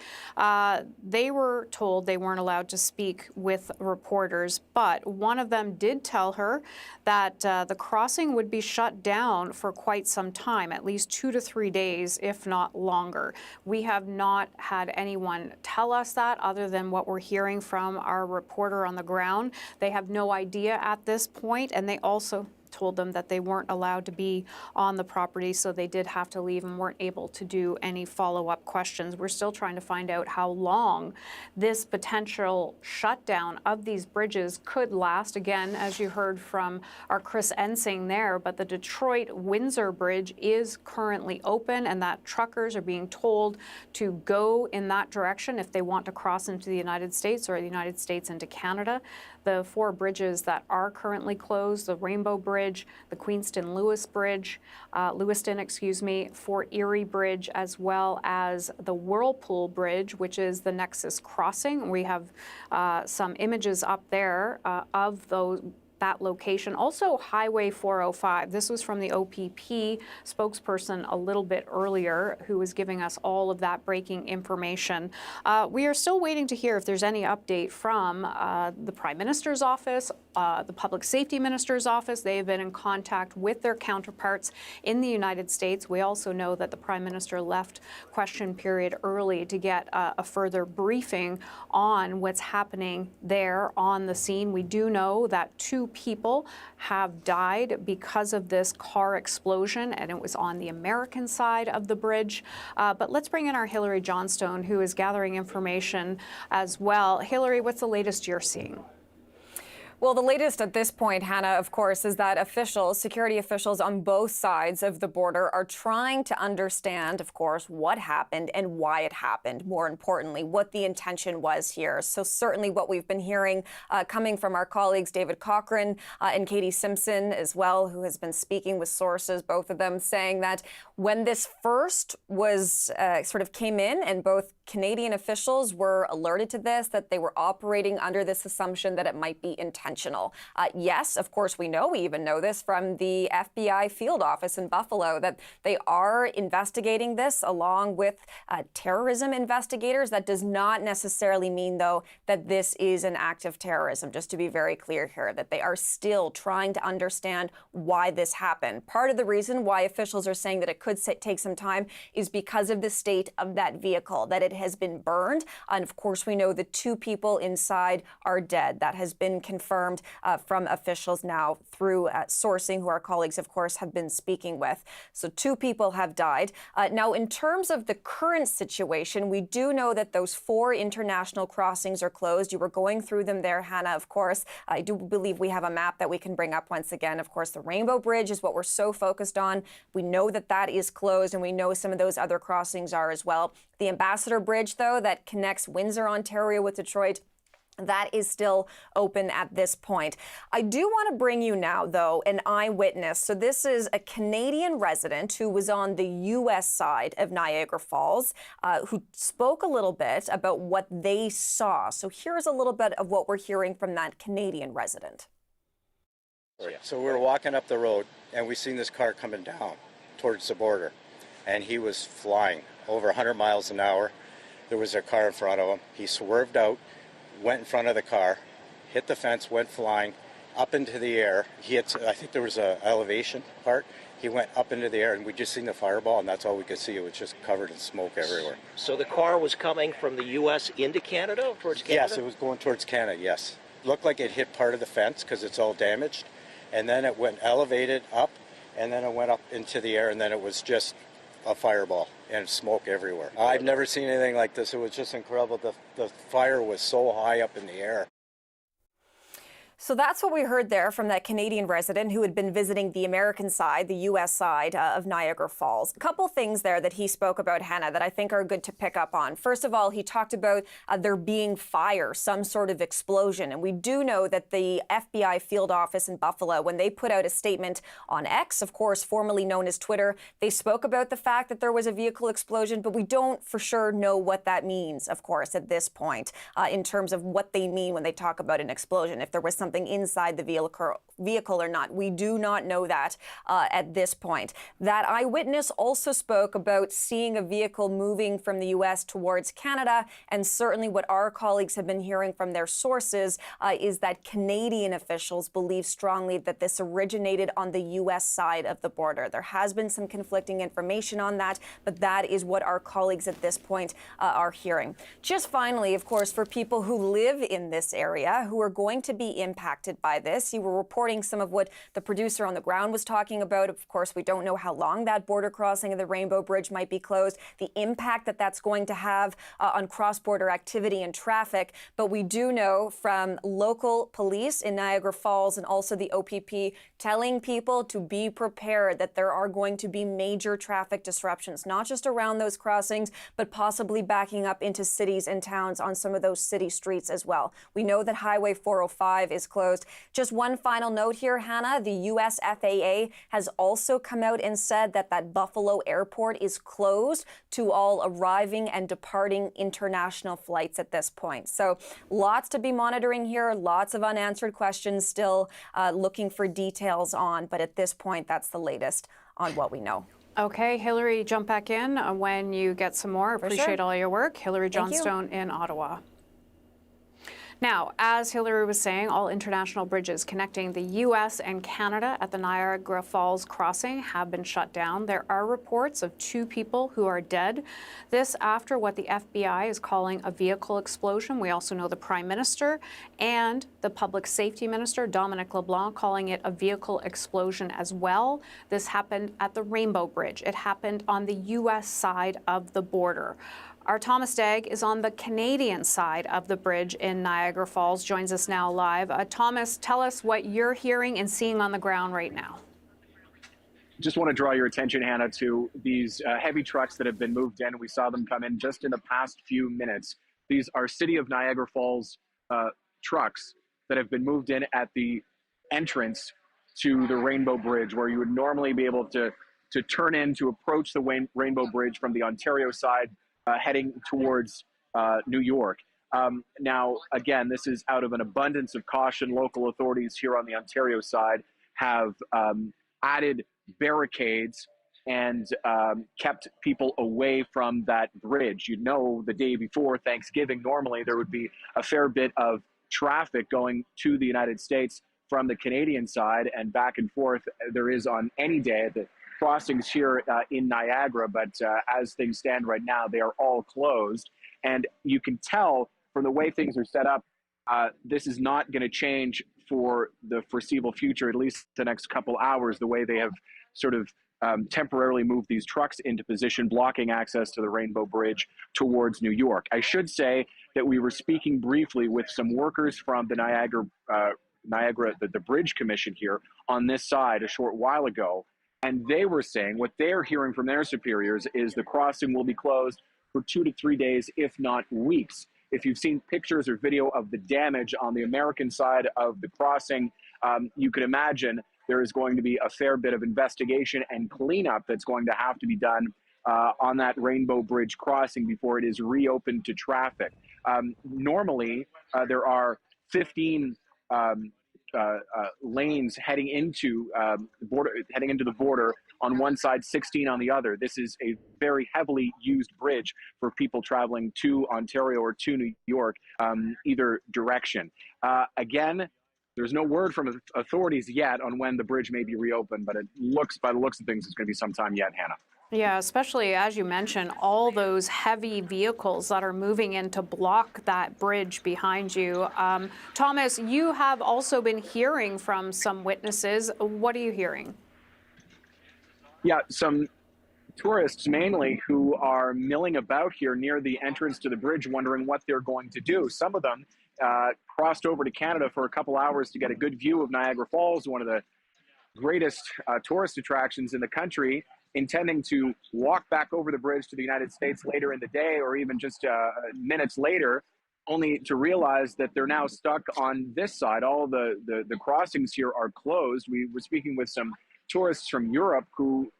They were told they weren't allowed to speak with reporters, but one of them did tell her that the crossing would be shut down for quite some time, at least 2 to 3 days, if not longer. We have not had anyone tell us that other than what we're hearing from our reporter on the ground. They have no idea at this point, and they also told them that they weren't allowed to be on the property, so they did have to leave and weren't able to do any follow-up questions. We're still trying to find out how long this potential shutdown of these bridges could last. Again, as you heard from our Chris Ensing there, but the Detroit-Windsor Bridge is currently open, and that truckers are being told to go in that direction if they want to cross into the United States or the United States into Canada. The 4 bridges that are currently closed, the Rainbow Bridge, the Queenston-Lewiston Bridge, Fort Erie Bridge, as well as the Whirlpool Bridge, which is the Nexus crossing. We have some images up there of that location. Also, Highway 405. This was from the OPP spokesperson a little bit earlier, who was giving us all of that breaking information. We are still waiting to hear if there's any update from the Prime Minister's office, the Public Safety Minister's office. They have been in contact with their counterparts in the United States. We also know that the Prime Minister left question period early to get a further briefing on what's happening there on the scene. We do know that 2 people have died because of this car explosion, and it was on the American side of the bridge. But let's bring in our Hillary Johnstone, who is gathering information as well. Hillary, what's the latest you're seeing? Well, the latest at this point, Hannah, of course, is that security officials on both sides of the border are trying to understand, of course, what happened and why it happened. More importantly, what the intention was here. So certainly what we've been hearing coming from our colleagues, David Cochran and Katie Simpson as well, who has been speaking with sources, both of them saying that when this first was sort of came in and both Canadian officials were alerted to this, that they were operating under this assumption that it might be intentional. Yes, of course, we even know this from the FBI field office in Buffalo, that they are investigating this along with terrorism investigators. That does not necessarily mean, though, that this is an act of terrorism. Just to be very clear here, that they are still trying to understand why this happened. Part of the reason why officials are saying that it could take some time is because of the state of that vehicle, that it has been burned. And of course, we know the 2 people inside are dead. That has been confirmed from officials now through sourcing, who our colleagues, of course, have been speaking with. So 2 people have died. Now, in terms of the current situation, we do know that those 4 international crossings are closed. You were going through them there, Hannah, of course. I do believe we have a map that we can bring up once again. Of course, the Rainbow Bridge is what we're so focused on. We know that that is closed, and we know some of those other crossings are as well. The Ambassador Bridge, though, that connects Windsor, Ontario with Detroit, that is still open at this point. I do want to bring you now, though, an eyewitness. So this is a Canadian resident who was on the U.S. side of Niagara Falls, who spoke a little bit about what they saw. So here's a little bit of what we're hearing from that Canadian resident. So we were walking up the road, and we seen this car coming down towards the border, and he was flying over 100 miles an hour. There was a car in front of him. He swerved out, went in front of the car, hit the fence, went flying up into the air. He hit, I think there was a elevation part. He went up into the air, and we just seen the fireball, and that's all we could see. It was just covered in smoke everywhere. So the car was coming from the U.S. into Canada, towards Canada? Yes, it was going towards Canada, yes. Looked like it hit part of the fence because it's all damaged, and then it went elevated up, and then it went up into the air, and then it was just a fireball and smoke everywhere. I've never seen anything like this. It was just incredible. The fire was so high up in the air. So that's what we heard there from that Canadian resident who had been visiting the American side, the U.S. side of Niagara Falls. A couple things there that he spoke about, Hannah, that I think are good to pick up on. First of all, he talked about there being fire, some sort of explosion. And we do know that the FBI field office in Buffalo, when they put out a statement on X, of course, formerly known as Twitter, they spoke about the fact that there was a vehicle explosion, but we don't for sure know what that means, of course, at this point, in terms of what they mean when they talk about an explosion. If there was something inside the vehicle or not. We do not know that at this point. That eyewitness also spoke about seeing a vehicle moving from the U.S. towards Canada, and certainly what our colleagues have been hearing from their sources is that Canadian officials believe strongly that this originated on the U.S. side of the border. There has been some conflicting information on that, but that is what our colleagues at this point are hearing. Just finally, of course, for people who live in this area who are going to be impacted by this, you were reporting some of what the producer on the ground was talking about. Of course, we don't know how long that border crossing of the Rainbow Bridge might be closed, the impact that that's going to have on cross-border activity and traffic. But we do know from local police in Niagara Falls and also the OPP telling people to be prepared that there are going to be major traffic disruptions, not just around those crossings, but possibly backing up into cities and towns on some of those city streets as well. We know that Highway 405 is closed. Just one final note here, Hannah, the U.S. FAA has also come out and said that that Buffalo airport is closed to all arriving and departing international flights at this point. So lots to be monitoring here, lots of unanswered questions still looking for details on. But at this point, that's the latest on what we know. Okay, Hillary, jump back in when you get some more. Appreciate all your work. Hillary Johnstone in Ottawa. Now, as Hillary was saying, all international bridges connecting the U.S. and Canada at the Niagara Falls crossing have been shut down. There are reports of 2 people who are dead. This after what the FBI is calling a vehicle explosion. We also know the Prime Minister and the Public Safety Minister, Dominic LeBlanc, calling it a vehicle explosion as well. This happened at the Rainbow Bridge. It happened on the U.S. side of the border. Our Thomas Dagg is on the Canadian side of the bridge in Niagara Falls, joins us now live. Thomas, tell us what you're hearing and seeing on the ground right now. Just want to draw your attention, Hannah, to these heavy trucks that have been moved in. We saw them come in just in the past few minutes. These are City of Niagara Falls trucks that have been moved in at the entrance to the Rainbow Bridge, where you would normally be able to turn in to approach the Rainbow Bridge from the Ontario side. heading towards New York. Now, again, this is out of an abundance of caution. Local authorities here on the Ontario side have added barricades and kept people away from that bridge. You know, the day before Thanksgiving, normally there would be a fair bit of traffic going to the United States from the Canadian side and back and forth. There is on any day at the crossings here in Niagara, but as things stand right now, they are all closed. And you can tell from the way things are set up, this is not going to change for the foreseeable future, at least the next couple hours, the way they have sort of temporarily moved these trucks into position, blocking access to the Rainbow Bridge towards New York. I should say that we were speaking briefly with some workers from the Niagara, the Bridge Commission here on this side a short while ago, and they were saying what they're hearing from their superiors is the crossing will be closed for 2 to 3 days, if not weeks. If you've seen pictures or video of the damage on the American side of the crossing, you can imagine there is going to be a fair bit of investigation and cleanup that's going to have to be done on that Rainbow Bridge crossing before it is reopened to traffic. Normally, there are 15 lanes heading into the border on one side, 16 on the other. This is a very heavily used bridge for people traveling to Ontario or to New York, either direction. Again, there's no word from authorities yet on when the bridge may be reopened, but it looks, by the looks of things, it's going to be some time yet, Hannah. Yeah, especially as you mentioned, all those heavy vehicles that are moving in to block that bridge behind you. Thomas, you have also been hearing from some witnesses. What are you hearing? Yeah, some tourists mainly who are milling about here near the entrance to the bridge, wondering what they're going to do. Some of them crossed over to Canada for a couple hours to get a good view of Niagara Falls, one of the greatest tourist attractions in the country, intending to walk back over the bridge to the United States later in the day or even just minutes later, only to realize that they're now stuck on this side. All the crossings here are closed. We were speaking with some tourists from Europe who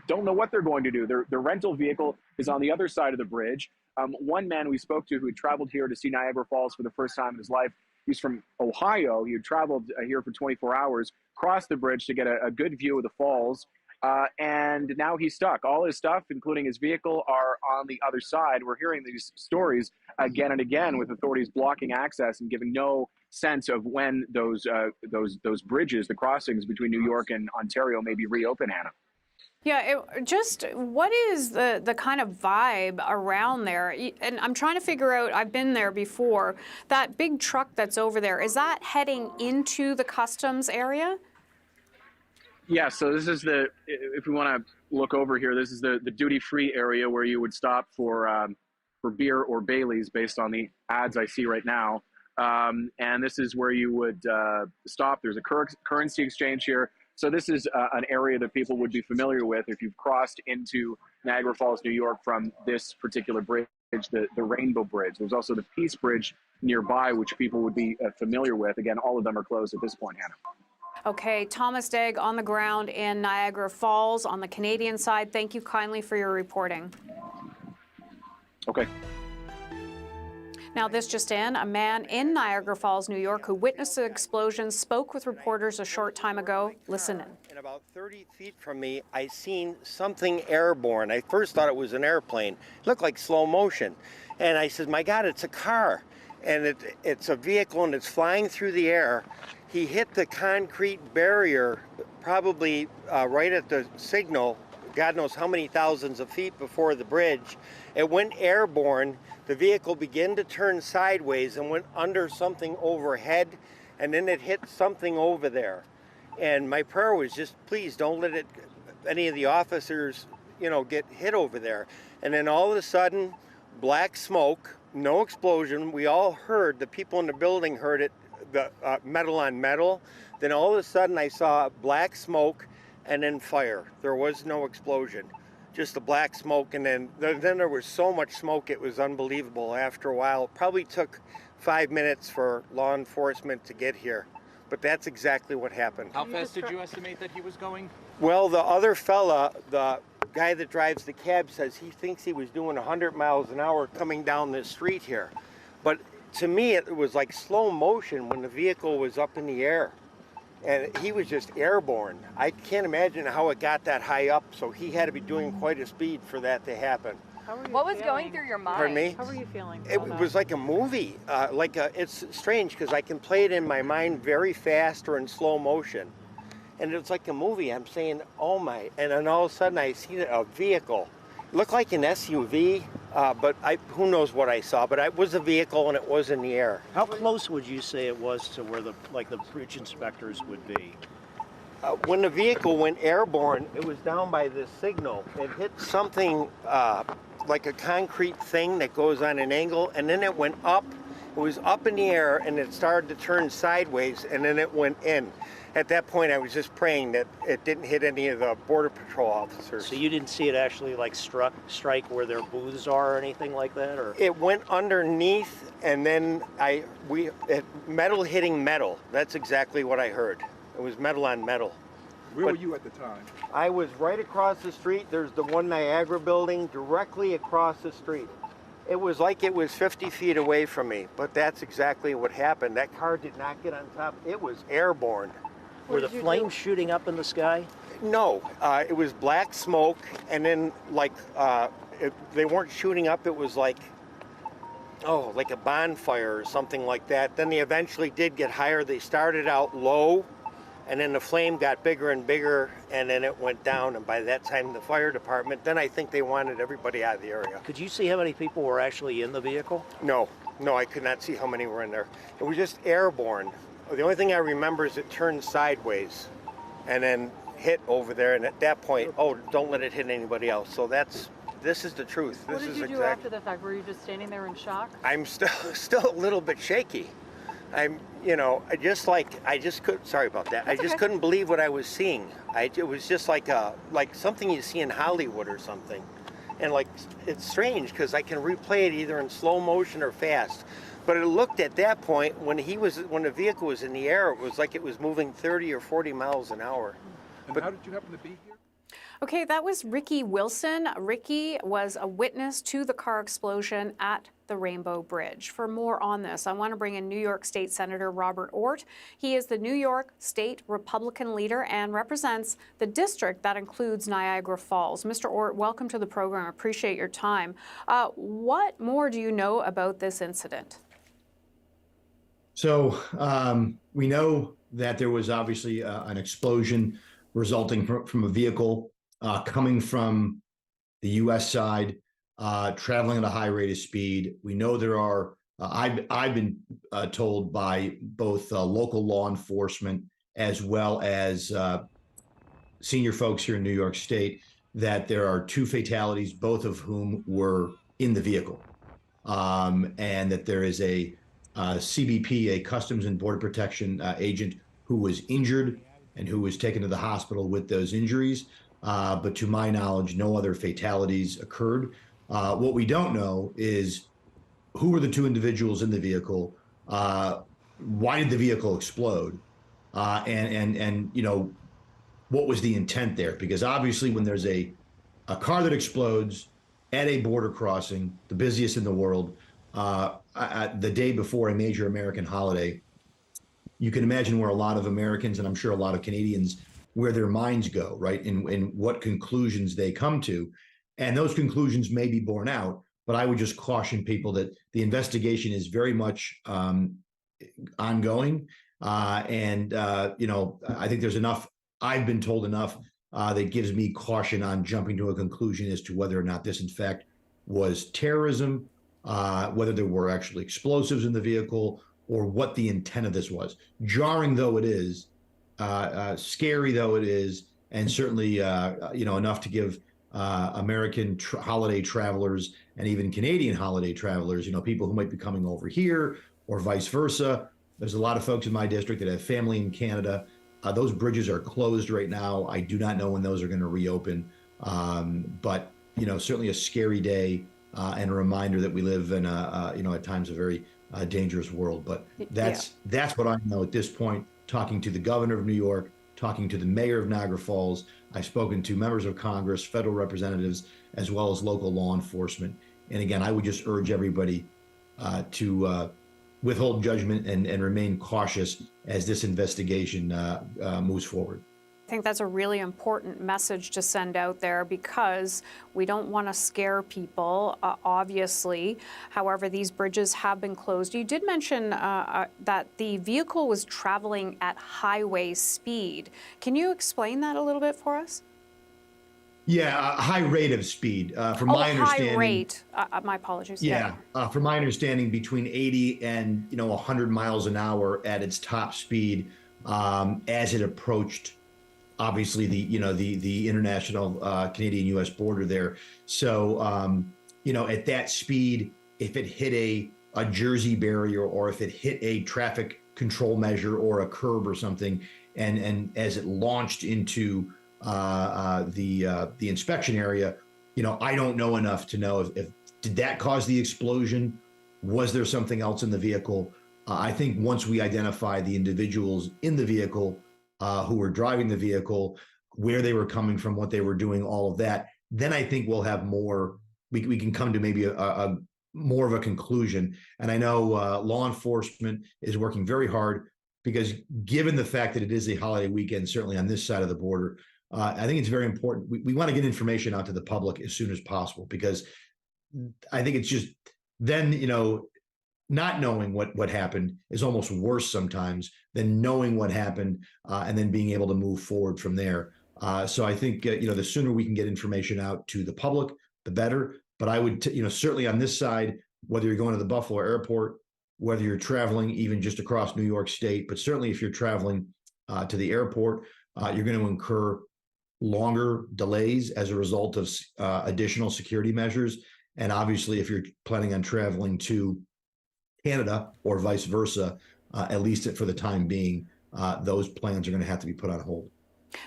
don't know what they're going to do. Their rental vehicle is on the other side of the bridge. One man we spoke to who had traveled here to see Niagara Falls for the first time in his life, he's from Ohio. He had traveled here for 24 hours, crossed the bridge to get a good view of the falls, and now he's stuck. All his stuff, including his vehicle, are on the other side. We're hearing these stories again and again with authorities blocking access and giving no sense of when those bridges, the crossings between New York and Ontario, may be reopened, Hannah. Yeah, what is the kind of vibe around there? And I'm trying to figure out, I've been there before, that big truck that's over there, is that heading into the customs area? Yeah, so this is if we want to look over here, this is the duty-free area where you would stop for beer or Bailey's based on the ads I see right now. And this is where you would stop. There's a currency exchange here. So this is an area that people would be familiar with if you've crossed into Niagara Falls, New York from this particular bridge, the Rainbow Bridge. There's also the Peace Bridge nearby, which people would be familiar with. Again, all of them are closed at this point, Hannah. Okay, Thomas Degg on the ground in Niagara Falls on the Canadian side. Thank you kindly for your reporting. Okay. Now, this just in, a man in Niagara Falls, New York, who witnessed the explosion, spoke with reporters a short time ago. Listen in. And about 30 feet from me, I seen something airborne. I first thought it was an airplane. It looked like slow motion. And I said, my God, it's a car. And it's a vehicle and it's flying through the air. He hit the concrete barrier probably right at the signal, God knows how many thousands of feet before the bridge. It went airborne. The vehicle began to turn sideways and went under something overhead, and then it hit something over there. And my prayer was just, please don't let any of the officers, get hit over there. And then all of a sudden, black smoke, no explosion. We all heard, the people in the building heard it, the metal on metal. Then all of a sudden I saw black smoke and then fire. There was no explosion, just the black smoke. And then there was so much smoke, it was unbelievable. After a while, it probably took 5 minutes for law enforcement to get here. but that's exactly what happened. How fast did you estimate that he was going? Well, the other fella, the guy that drives the cab, says he thinks he was doing 100 miles an hour coming down this street here. But to me, it was like slow motion when the vehicle was up in the air. And he was just airborne. I can't imagine how it got that high up, so he had to be doing quite a speed for that to happen. What was going through your mind? Pardon me? How were you feeling? It was like a movie. It's strange because I can play it in my mind very fast or in slow motion. And it's like a movie. I'm saying, oh my, and then all of a sudden I see a vehicle. It looked like an SUV, but who knows what I saw, but it was a vehicle and it was in the air. How close would you say it was to where the bridge inspectors would be? When the vehicle went airborne, it was down by this signal. It hit something like a concrete thing that goes on an angle, and then it went up. It was up in the air, and it started to turn sideways, and then it went in. At that point, I was just praying that it didn't hit any of the Border Patrol officers. So you didn't see it actually like strike where their booths are or anything like that, or? It went underneath, and then metal hitting metal. That's exactly what I heard. It was metal on metal. Where were you at the time? I was right across the street. There's the One Niagara building directly across the street. It was like it was 50 feet away from me, but that's exactly what happened. That car did not get on top. It was airborne. Were the flames shooting up in the sky? No, it was black smoke, and then they weren't shooting up. It was like a bonfire or something like that. Then they eventually did get higher. They started out low, and then the flame got bigger and bigger, and then it went down. And by that time, the fire department, then I think they wanted everybody out of the area. Could you see how many people were actually in the vehicle? No, I could not see how many were in there. It was just airborne. The only thing I remember is it turned sideways and then hit over there. And at that point, don't let it hit anybody else. So this is the truth. What did you do after the fact? Were you just standing there in shock? I'm still a little bit shaky. Sorry about that. I just couldn't believe what I was seeing. It was just like something you see in Hollywood or something. And it's strange because I can replay it either in slow motion or fast. But it looked at that point when the vehicle was in the air, it was like it was moving 30 or 40 miles an hour. And how did you happen to be here? Okay, that was Ricky Wilson. Ricky was a witness to the car explosion at the Rainbow Bridge. For more on this, I want to bring in New York State Senator Robert Ortt. He is the New York State Republican leader and represents the district that includes Niagara Falls. Mr. Ortt, welcome to the program. I appreciate your time. What more do you know about this incident? So we know that there was obviously an explosion resulting from a vehicle coming from the U.S. side, traveling at a high rate of speed. We know there are, I've been told by both local law enforcement as well as senior folks here in New York State that there are 2 fatalities, both of whom were in the vehicle, and that there is a CBP, a Customs and Border Protection agent who was injured and who was taken to the hospital with those injuries. But to my knowledge, no other fatalities occurred. What we don't know is who were the 2 individuals in the vehicle, why did the vehicle explode, and what was the intent there? Because obviously when there's a car that explodes at a border crossing, the busiest in the world, the day before a major American holiday, you can imagine where a lot of Americans, and I'm sure a lot of Canadians, where their minds go, right? And what conclusions they come to. And those conclusions may be borne out, but I would just caution people that the investigation is very much ongoing. I think there's enough, I've been told enough that gives me caution on jumping to a conclusion as to whether or not this in fact was terrorism, whether there were actually explosives in the vehicle, or what the intent of this was. Jarring though it is, scary though it is, and certainly enough to give American holiday travelers and even Canadian holiday travelers, people who might be coming over here or vice versa. There's a lot of folks in my district that have family in Canada. Those bridges are closed right now. I do not know when those are going to reopen, but certainly a scary day and a reminder that we live in at times a very dangerous world. But that's what I know at this point. talking to the governor of New York, talking to the mayor of Niagara Falls. I've spoken to members of Congress, federal representatives, as well as local law enforcement. And again, I would just urge everybody to withhold judgment and remain cautious as this investigation moves forward. I think that's a really important message to send out there because we don't want to scare people, obviously. However, these bridges have been closed. You did mention that the vehicle was traveling at highway speed. Can you explain that a little bit for us? Yeah, a high rate of speed. From my understanding, high rate. My apologies. Yeah, from my understanding, between 80 and 100 miles an hour at its top speed as it approached, obviously the international Canadian U.S. border there. So at that speed, if it hit a Jersey barrier or if it hit a traffic control measure or a curb or something, and as it launched into the inspection area, I don't know enough to know if did that cause the explosion? Was there something else in the vehicle? I think once we identify the individuals in the vehicle who were driving the vehicle, where they were coming from, what they were doing, all of that, then I think we'll have more. We can come to maybe a more of a conclusion. And I know law enforcement is working very hard because given the fact that it is a holiday weekend, certainly on this side of the border, I think it's very important. We want to get information out to the public as soon as possible because I think it's just then, not knowing what happened is almost worse sometimes than knowing what happened and then being able to move forward from there. So I think, the sooner we can get information out to the public, the better. But I would, certainly on this side, whether you're going to the Buffalo airport, whether you're traveling even just across New York State, but certainly if you're traveling to the airport, you're going to incur longer delays as a result of additional security measures. And obviously, if you're planning on traveling to Canada or vice versa, at least for the time being, those plans are going to have to be put on hold.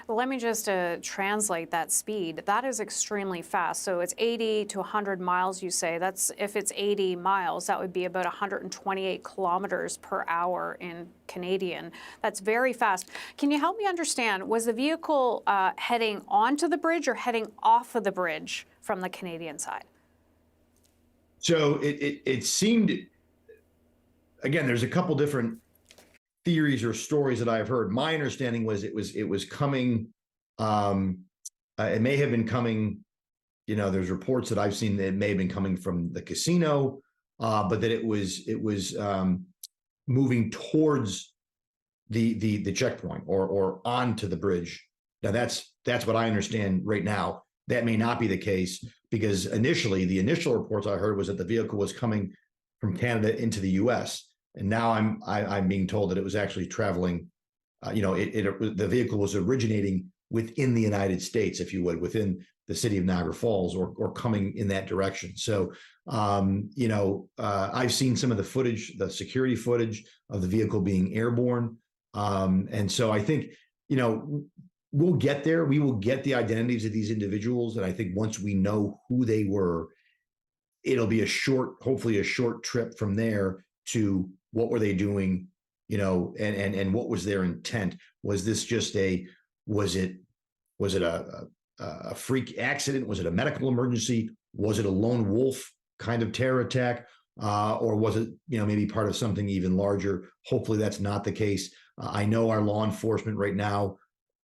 Let me just translate that speed. That is extremely fast. So it's 80 to 100 miles, you say. That's if it's 80 miles, that would be about 128 kilometers per hour in Canadian. That's very fast. Can you help me understand, was the vehicle heading onto the bridge or heading off of the bridge from the Canadian side? So it seemed, again, there's a couple different theories or stories that I've heard. My understanding was it was coming. It may have been coming. There's reports that I've seen that it may have been coming from the casino, but that it was moving towards the checkpoint or onto the bridge. Now that's what I understand right now. That may not be the case because the initial reports I heard was that the vehicle was coming from Canada into the U.S. And now I'm being told that it was actually traveling. The vehicle was originating within the United States, if you would, within the city of Niagara Falls, or coming in that direction. So, I've seen some of the footage, the security footage of the vehicle being airborne, and so I think we'll get there. We will get the identities of these individuals, and I think once we know who they were, it'll be hopefully a short trip from there to what were they doing, and what was their intent? Was this just was it a freak accident? Was it a medical emergency? Was it a lone wolf kind of terror attack? Or was it, maybe part of something even larger? Hopefully that's not the case. I know our law enforcement right now,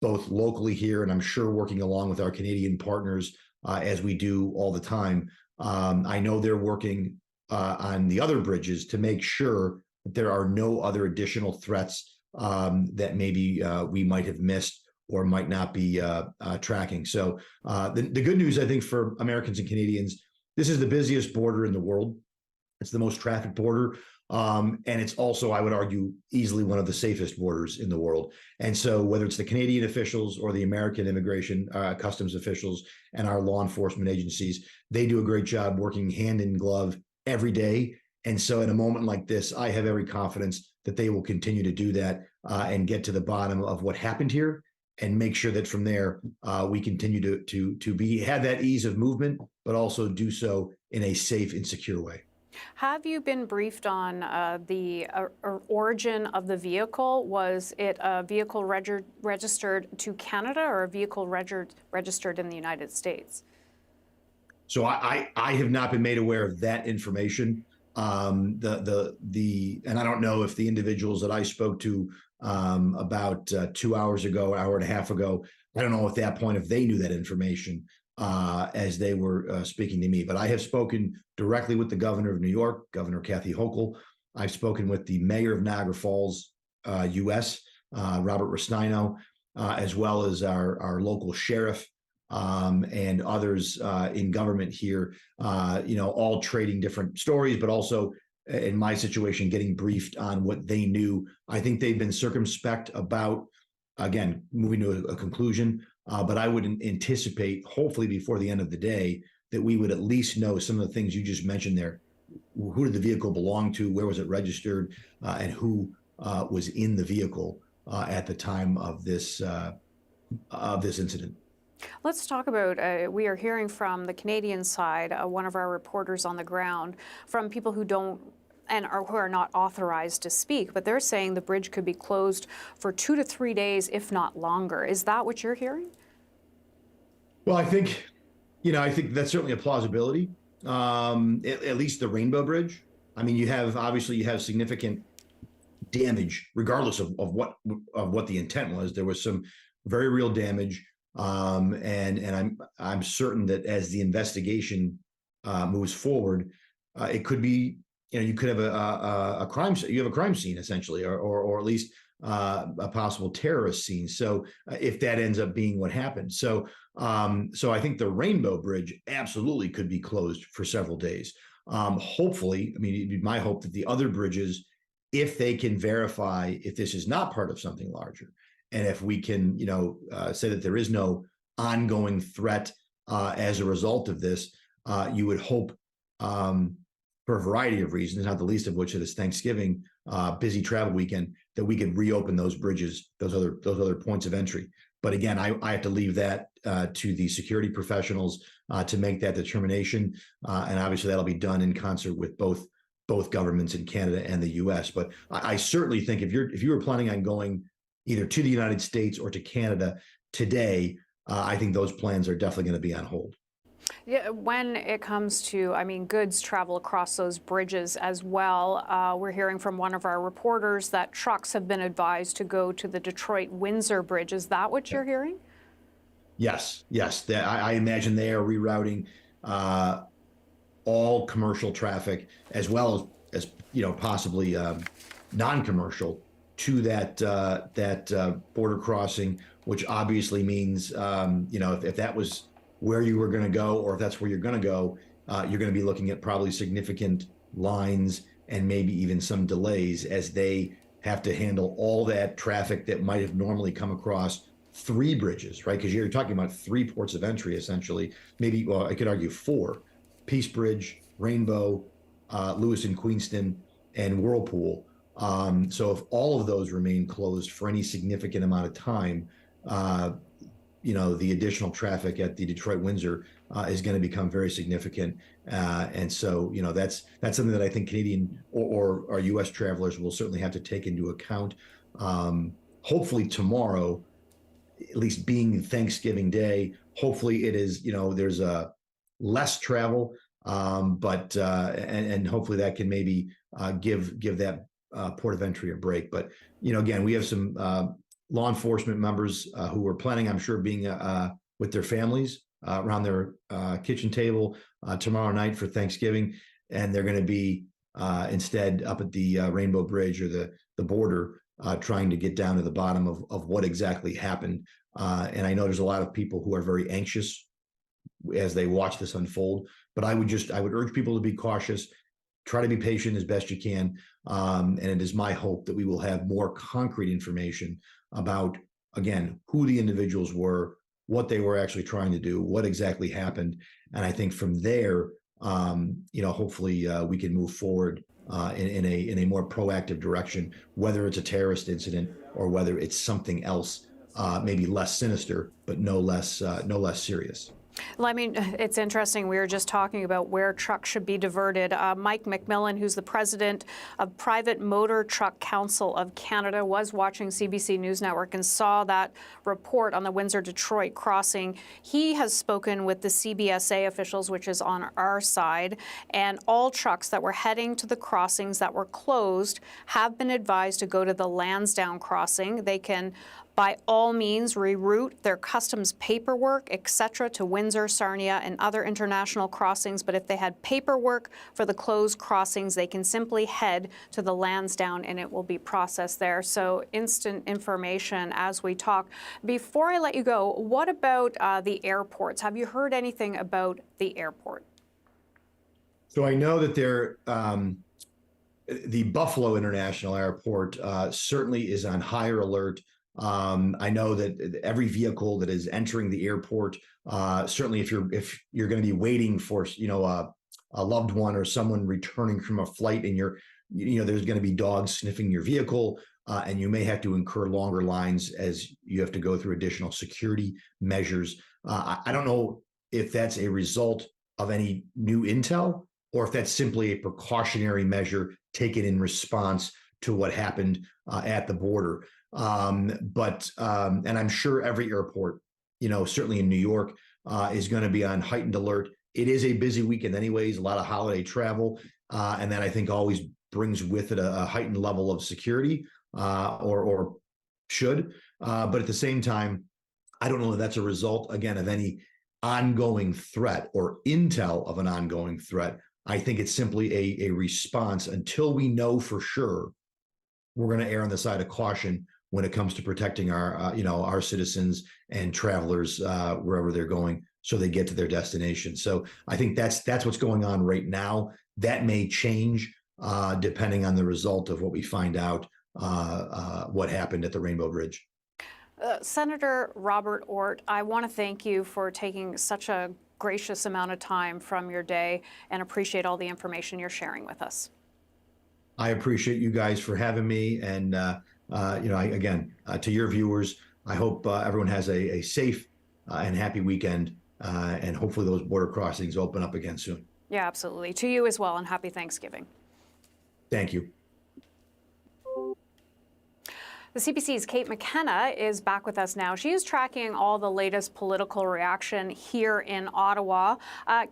both locally here, and I'm sure working along with our Canadian partners as we do all the time. I know they're working on the other bridges to make sure that there are no other additional threats that maybe we might have missed or might not be tracking. So the good news, I think, for Americans and Canadians, this is the busiest border in the world. It's the most trafficked border. And it's also, I would argue, easily one of the safest borders in the world. And so whether it's the Canadian officials or the American immigration customs officials and our law enforcement agencies, they do a great job working hand in glove every day. And so in a moment like this, I have every confidence that they will continue to do that and get to the bottom of what happened here and make sure that from there we continue to have that ease of movement, but also do so in a safe and secure way. Have you been briefed on the origin of the vehicle? Was it a vehicle registered to Canada or a vehicle registered in the United States? So I have not been made aware of that information. And I don't know if the individuals that I spoke to about 2 hours ago, hour and a half ago, I don't know at that point if they knew that information as they were speaking to me. But I have spoken directly with the governor of New York, Governor Kathy Hochul. I've spoken with the mayor of Niagara Falls, U.S., Robert Rustino, as well as our local sheriff and others in government here, all trading different stories, but also in my situation, getting briefed on what they knew. I think they've been circumspect about, again, moving to a conclusion, but I would anticipate, hopefully before the end of the day, that we would at least know some of the things you just mentioned there. Who did the vehicle belong to? Where was it registered? And who was in the vehicle at the time of this incident? Let's talk about, we are hearing from the Canadian side, one of our reporters on the ground, from people who don't who are not authorized to speak, but they're saying the bridge could be closed for 2 to 3 days, if not longer. Is that what you're hearing? Well, I think that's certainly a plausibility. At least the Rainbow Bridge. I mean, obviously you have significant damage, regardless of what the intent was. There was some very real damage. And I'm certain that as the investigation moves forward, it could be, you could have a crime. You have a crime scene essentially, or at least a possible terrorist scene. So if that ends up being what happened, so I think the Rainbow Bridge absolutely could be closed for several days. Hopefully, I mean, it'd be my hope that the other bridges, if they can verify if this is not part of something larger, and if we can, say that there is no ongoing threat as a result of this, you would hope, for a variety of reasons, not the least of which it is Thanksgiving, busy travel weekend, that we could reopen those bridges, those other points of entry. But again, I have to leave that to the security professionals to make that determination, and obviously that'll be done in concert with both governments in Canada and the U.S. But I certainly think if you were planning on going either to the United States or to Canada today, I think those plans are definitely going to be on hold. Yeah, when it comes to, goods travel across those bridges as well. We're hearing from one of our reporters that trucks have been advised to go to the Detroit-Windsor Bridge. Is that what you're hearing? Yes. I imagine they are rerouting all commercial traffic as well as possibly non-commercial to that border crossing, which obviously means if that was where you were going to go, or if that's where you're going to go, you're going to be looking at probably significant lines and maybe even some delays as they have to handle all that traffic that might have normally come across 3 bridges, right? Because you're talking about 3 ports of entry, essentially. Maybe, well, I could argue 4: Peace Bridge, Rainbow, Lewis and Queenston, and Whirlpool. So if all of those remain closed for any significant amount of time, the additional traffic at the Detroit-Windsor is going to become very significant. And so, that's something that I think Canadian or our U.S. travelers will certainly have to take into account. Hopefully tomorrow, at least being Thanksgiving Day, hopefully it is, there's a less travel, but hopefully that can maybe give that port of entry a break. But, again, we have some law enforcement members who were planning, I'm sure, being with their families around their kitchen table tomorrow night for Thanksgiving, and they're going to be instead up at the Rainbow Bridge or the border trying to get down to the bottom of what exactly happened. And I know there's a lot of people who are very anxious as they watch this unfold, but I would urge people to be cautious, try to be patient as best you can. And it is my hope that we will have more concrete information about, again, who the individuals were, what they were actually trying to do, what exactly happened. And I think from there, hopefully we can move forward in a more proactive direction, whether it's a terrorist incident or whether it's something else, maybe less sinister, but no less serious. Well, I mean, it's interesting. We were just talking about where trucks should be diverted. Mike McMillan, who's the president of Private Motor Truck Council of Canada, was watching CBC News Network and saw that report on the Windsor-Detroit crossing. He has spoken with the CBSA officials, which is on our side, and all trucks that were heading to the crossings that were closed have been advised to go to the Lansdowne crossing. They can by all means reroute their customs paperwork, etc., to Windsor, Sarnia, and other international crossings. But if they had paperwork for the closed crossings, they can simply head to the Lansdowne and it will be processed there. So instant information as we talk. Before I let you go, what about the airports? Have you heard anything about the airport? So I know that the Buffalo International Airport certainly is on higher alert. I know that every vehicle that is entering the airport, certainly if you're going to be waiting for, a loved one or someone returning from a flight and there's going to be dogs sniffing your vehicle, and you may have to incur longer lines as you have to go through additional security measures. I don't know if that's a result of any new intel or if that's simply a precautionary measure taken in response to what happened at the border. And I'm sure every airport, certainly in New York, is going to be on heightened alert. It is a busy weekend anyways, a lot of holiday travel. And that I think always brings with it a heightened level of security, or should. But at the same time, I don't know if that's a result, again, of any ongoing threat or intel of an ongoing threat. I think it's simply a response until we know for sure. We're going to err on the side of caution when it comes to protecting our citizens and travelers wherever they're going, so they get to their destination. So I think that's what's going on right now. That may change depending on the result of what we find out what happened at the Rainbow Bridge. Senator Robert Ortt, I want to thank you for taking such a gracious amount of time from your day and appreciate all the information you're sharing with us. I appreciate you guys for having me. And, to your viewers, I hope everyone has a safe and happy weekend. And hopefully those border crossings open up again soon. Yeah, absolutely. To you as well, and happy Thanksgiving. Thank you. The CBC's Kate McKenna is back with us now. She is tracking all the latest political reaction here in Ottawa.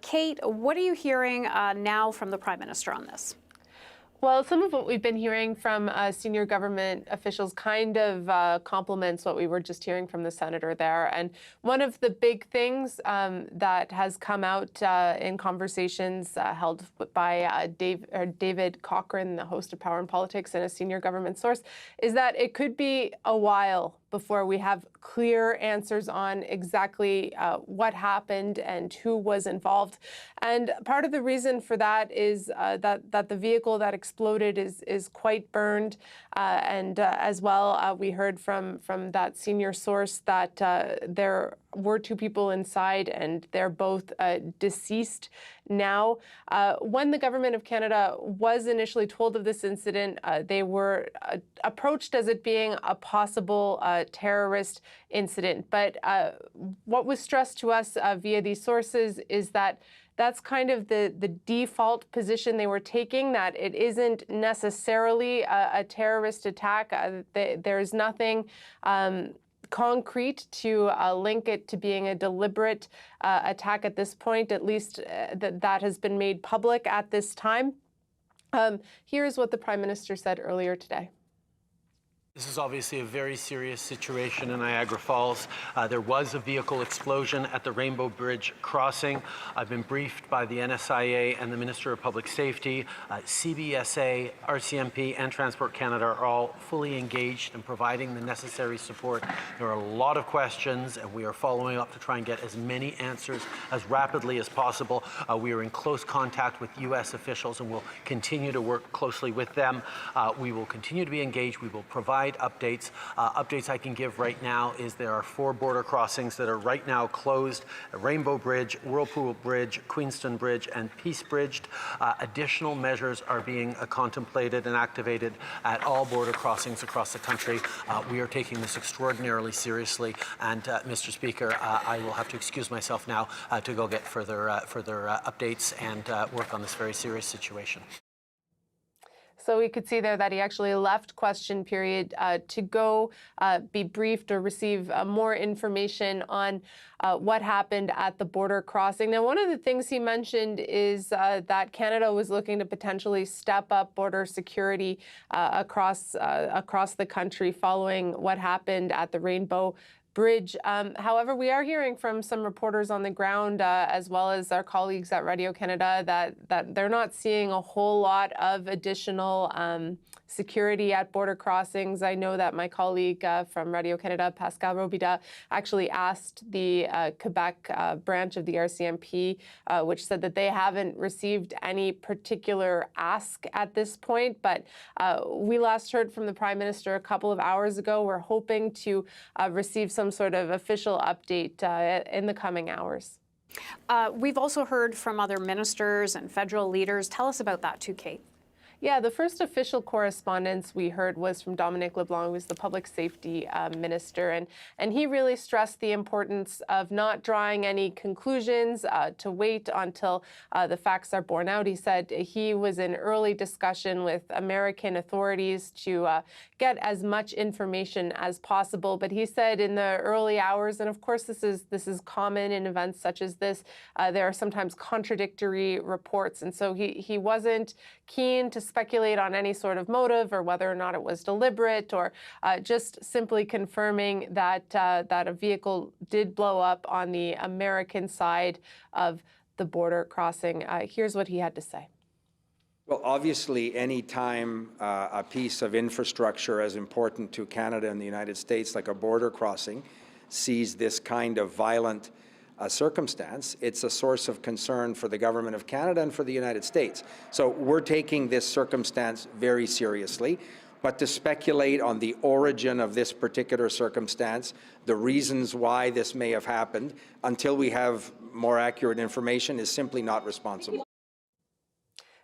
Kate, what are you hearing now from the Prime Minister on this? Well, some of what we've been hearing from senior government officials kind of complements what we were just hearing from the senator there. And one of the big things that has come out in conversations held by David Cochrane, the host of Power and Politics and a senior government source, is that it could be a while before we have clear answers on exactly what happened and who was involved. And part of the reason for that is that the vehicle that exploded is quite burned. And as well, we heard from that senior source that there were two people inside and they're both deceased now. When the government of Canada was initially told of this incident, they were approached as it being a possible terrorist incident. But what was stressed to us via these sources is that that's kind of the default position they were taking, that it isn't necessarily a terrorist attack. There's nothing concrete to link it to being a deliberate attack at this point, at least that has been made public at this time. Here's what the Prime Minister said earlier today. This is obviously a very serious situation in Niagara Falls. There was a vehicle explosion at the Rainbow Bridge crossing. I've been briefed by the NSIA and the Minister of Public Safety. CBSA, RCMP, and Transport Canada are all fully engaged in providing the necessary support. There are a lot of questions, and we are following up to try and get as many answers as rapidly as possible. We are in close contact with U.S. officials, and we'll continue to work closely with them. We will continue to be engaged. We will provide provide updates. Updates I can give right now is there are 4 border crossings that are right now closed: Rainbow Bridge, Whirlpool Bridge, Queenston Bridge, and Peace Bridge. Additional measures are being contemplated and activated at all border crossings across the country. We are taking this extraordinarily seriously, and Mr. Speaker, I will have to excuse myself now to go get further updates and work on this very serious situation. So we could see there that he actually left question period to go be briefed or receive more information on what happened at the border crossing. Now, one of the things he mentioned is that Canada was looking to potentially step up border security across the country following what happened at the Rainbow Bridge. However, we are hearing from some reporters on the ground, as well as our colleagues at Radio Canada, that they're not seeing a whole lot of additional security at border crossings. I know that my colleague from Radio Canada, Pascal Robida, actually asked the Quebec branch of the RCMP, which said that they haven't received any particular ask at this point. But we last heard from the Prime Minister a couple of hours ago. We're hoping to receive some sort of official update in the coming hours. We've also heard from other ministers and federal leaders. Tell us about that too, Kate. Yeah, the first official correspondence we heard was from Dominic LeBlanc, who's the public safety minister, and he really stressed the importance of not drawing any conclusions, to wait until the facts are borne out. He said he was in early discussion with American authorities to get as much information as possible. But he said in the early hours, and of course this is common in events such as this, there are sometimes contradictory reports, and so he wasn't keen to speculate on any sort of motive or whether or not it was deliberate, or just simply confirming that that a vehicle did blow up on the American side of the border crossing. Here's what he had to say. Well, obviously, any time a piece of infrastructure as important to Canada and the United States, like a border crossing, sees this kind of violent circumstance, it's a source of concern for the government of Canada and for the United States. So we're taking this circumstance very seriously. But to speculate on the origin of this particular circumstance, the reasons why this may have happened, until we have more accurate information, is simply not responsible.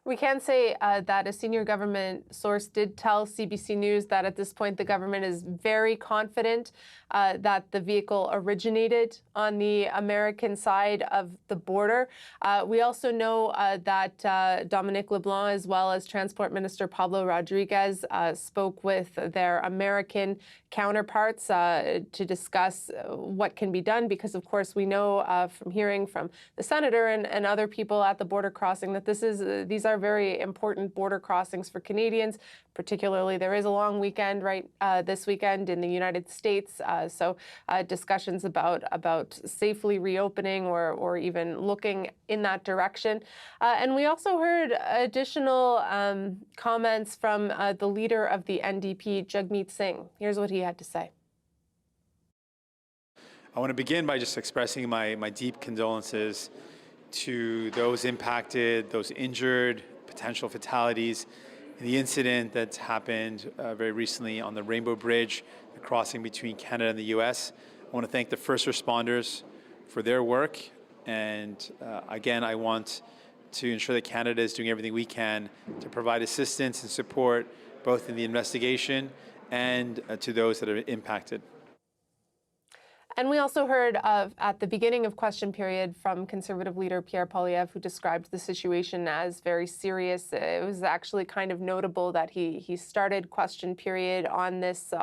We can say that a senior government source did tell CBC News that at this point the government is very confident that the vehicle originated on the American side of the border. We also know that Dominic LeBlanc, as well as Transport Minister Pablo Rodriguez, spoke with their American counterparts to discuss what can be done, because of course we know from hearing from the senator and other people at the border crossing that these are very important border crossings for Canadians. Particularly, there is a long weekend this weekend in the United States, so discussions about safely reopening or even looking in that direction. And we also heard additional comments from the leader of the NDP, Jagmeet Singh. Here's what he had to say. I want to begin by just expressing my deep condolences to those impacted, those injured, potential fatalities. The incident that's happened very recently on the Rainbow Bridge, the crossing between Canada and the U.S. I want to thank the first responders for their work. And again, I want to ensure that Canada is doing everything we can to provide assistance and support both in the investigation and to those that are impacted. And we also heard at the beginning of question period from Conservative leader Pierre Poilievre, who described the situation as very serious. It was actually kind of notable that he started question period on this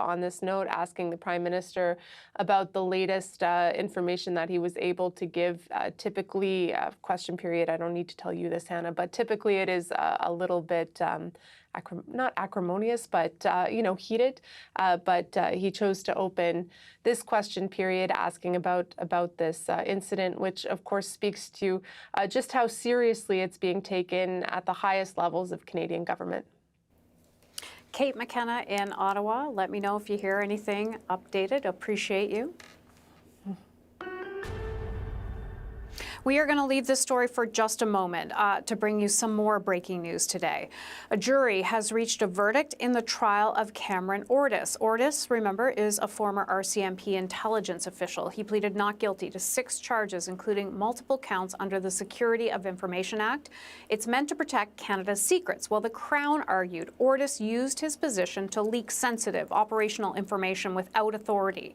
note, asking the Prime Minister about the latest information that he was able to give. Typically, question period, I don't need to tell you this, Hannah, but typically it is a little bit not acrimonious, but heated. But he chose to open this question period asking about this incident, which of course speaks to just how seriously it's being taken at the highest levels of Canadian government. Kate McKenna in Ottawa, let me know if you hear anything updated. Appreciate you. We are going to leave this story for just a moment to bring you some more breaking news today. A jury has reached a verdict in the trial of Cameron Ortis. Ortis, remember, is a former RCMP intelligence official. He pleaded not guilty to 6 charges, including multiple counts under the Security of Information Act. It's meant to protect Canada's secrets. Well, the Crown argued Ortis used his position to leak sensitive operational information without authority.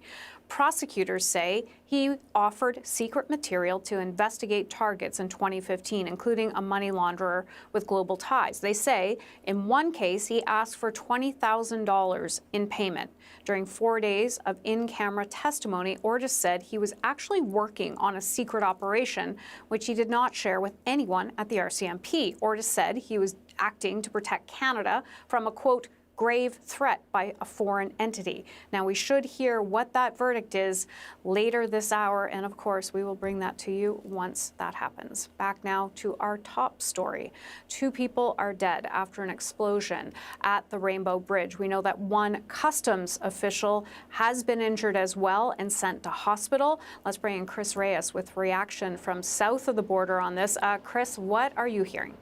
Prosecutors say he offered secret material to investigate targets in 2015, including a money launderer with global ties. They say in one case he asked for $20,000 in payment. During 4 days of in-camera testimony, Ortis said he was actually working on a secret operation, which he did not share with anyone at the RCMP. Ortis said he was acting to protect Canada from a, quote, grave threat by a foreign entity. Now, we should hear what that verdict is later this hour, and of course, we will bring that to you once that happens. Back now to our top story. 2 people are dead after an explosion at the Rainbow Bridge. We know that one customs official has been injured as well and sent to hospital. Let's bring in Chris Reyes with reaction from south of the border on this. Chris, what are you hearing?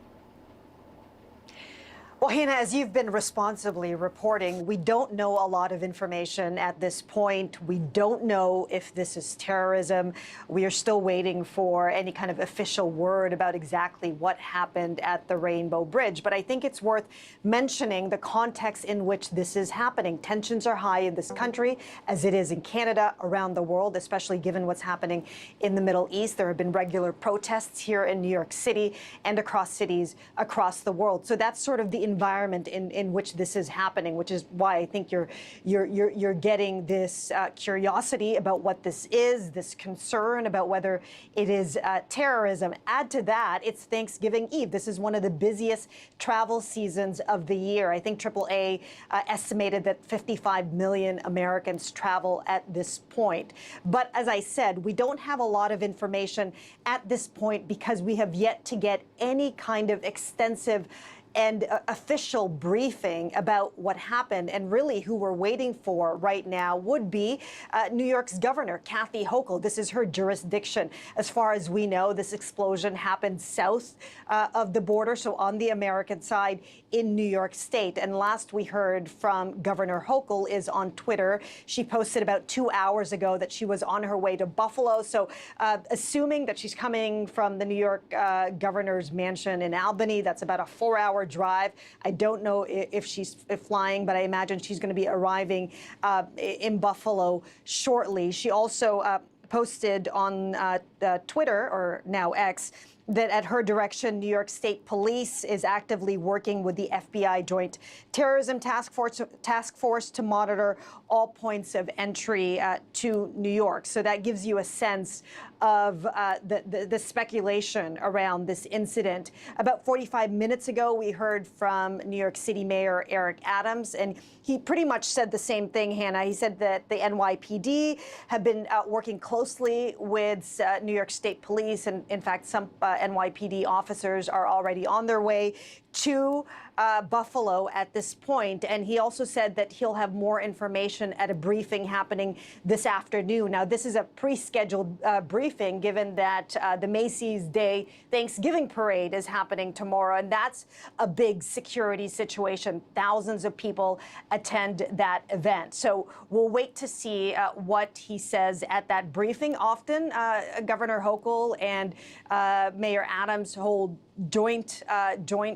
Well, Hannah, as you've been responsibly reporting, we don't know a lot of information at this point. We don't know if this is terrorism. We are still waiting for any kind of official word about exactly what happened at the Rainbow Bridge. But I think it's worth mentioning the context in which this is happening. Tensions are high in this country, as it is in Canada, around the world, especially given what's happening in the Middle East. There have been regular protests here in New York City and across cities across the world. So that's sort of the environment in which this is happening, which is why I think you're getting this curiosity about what this is, this concern about whether it is terrorism. Add to that, it's Thanksgiving Eve. This is one of the busiest travel seasons of the year. I think AAA estimated that 55 million Americans travel at this point. But as I said, we don't have a lot of information at this point because we have yet to get any kind of extensive and official briefing about what happened. And really who we're waiting for right now would be New York's governor, Kathy Hochul. This is her jurisdiction. As far as we know, this explosion happened south of the border, so on the American side in New York State. And last we heard from Governor Hochul is on Twitter. She posted about 2 hours ago that she was on her way to Buffalo. So assuming that she's coming from the New York governor's mansion in Albany, that's about a 4-hour drive. I don't know if she's flying, but I imagine she's going to be arriving in Buffalo shortly. She also posted on Twitter, or now X, that at her direction, New York State Police is actively working with the FBI Joint Terrorism Task Force to monitor all points of entry to New York. So that gives you a sense of the speculation around this incident. About 45 minutes ago, we heard from New York City Mayor Eric Adams, and he pretty much said the same thing, Hannah. He said that the NYPD have been working closely with New York State Police, and in fact, some NYPD officers are already on their way to Buffalo at this point. And he also said that he'll have more information at a briefing happening this afternoon. Now, this is a pre-scheduled briefing, given that the Macy's Day Thanksgiving Parade is happening tomorrow, and that's a big security situation. Thousands of people attend that event. So we'll wait to see what he says at that briefing. Often, Governor Hochul and Mayor Adams hold joint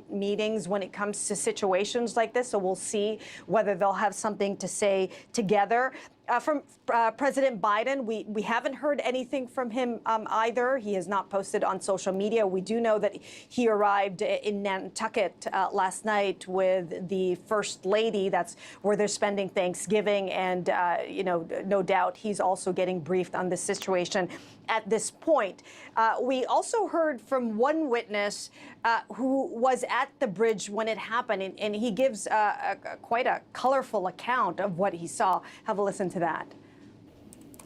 meetings when it comes to situations like this. So we'll see whether they'll have something to say together. From President Biden, we haven't heard anything from him either. He has not posted on social media. We do know that he arrived in Nantucket last night with the First Lady. That's where they're spending Thanksgiving. And, no doubt he's also getting briefed on this situation at this point. We also heard from one witness who was at the bridge when it happened, and he gives quite a colorful account of what he saw. Have a listen to that.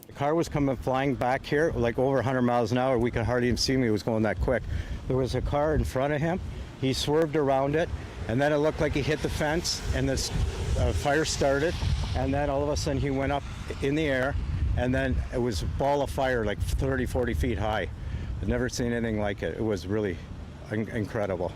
The car was coming flying back here like over 100 miles an hour. We could hardly even see him. He was going that quick. There was a car in front of him. He swerved around it, and then it looked like he hit the fence, and this fire started, and then all of a sudden he went up in the air, and then it was a ball of fire like 30, 40 feet high. I've never seen anything like it. It was really incredible.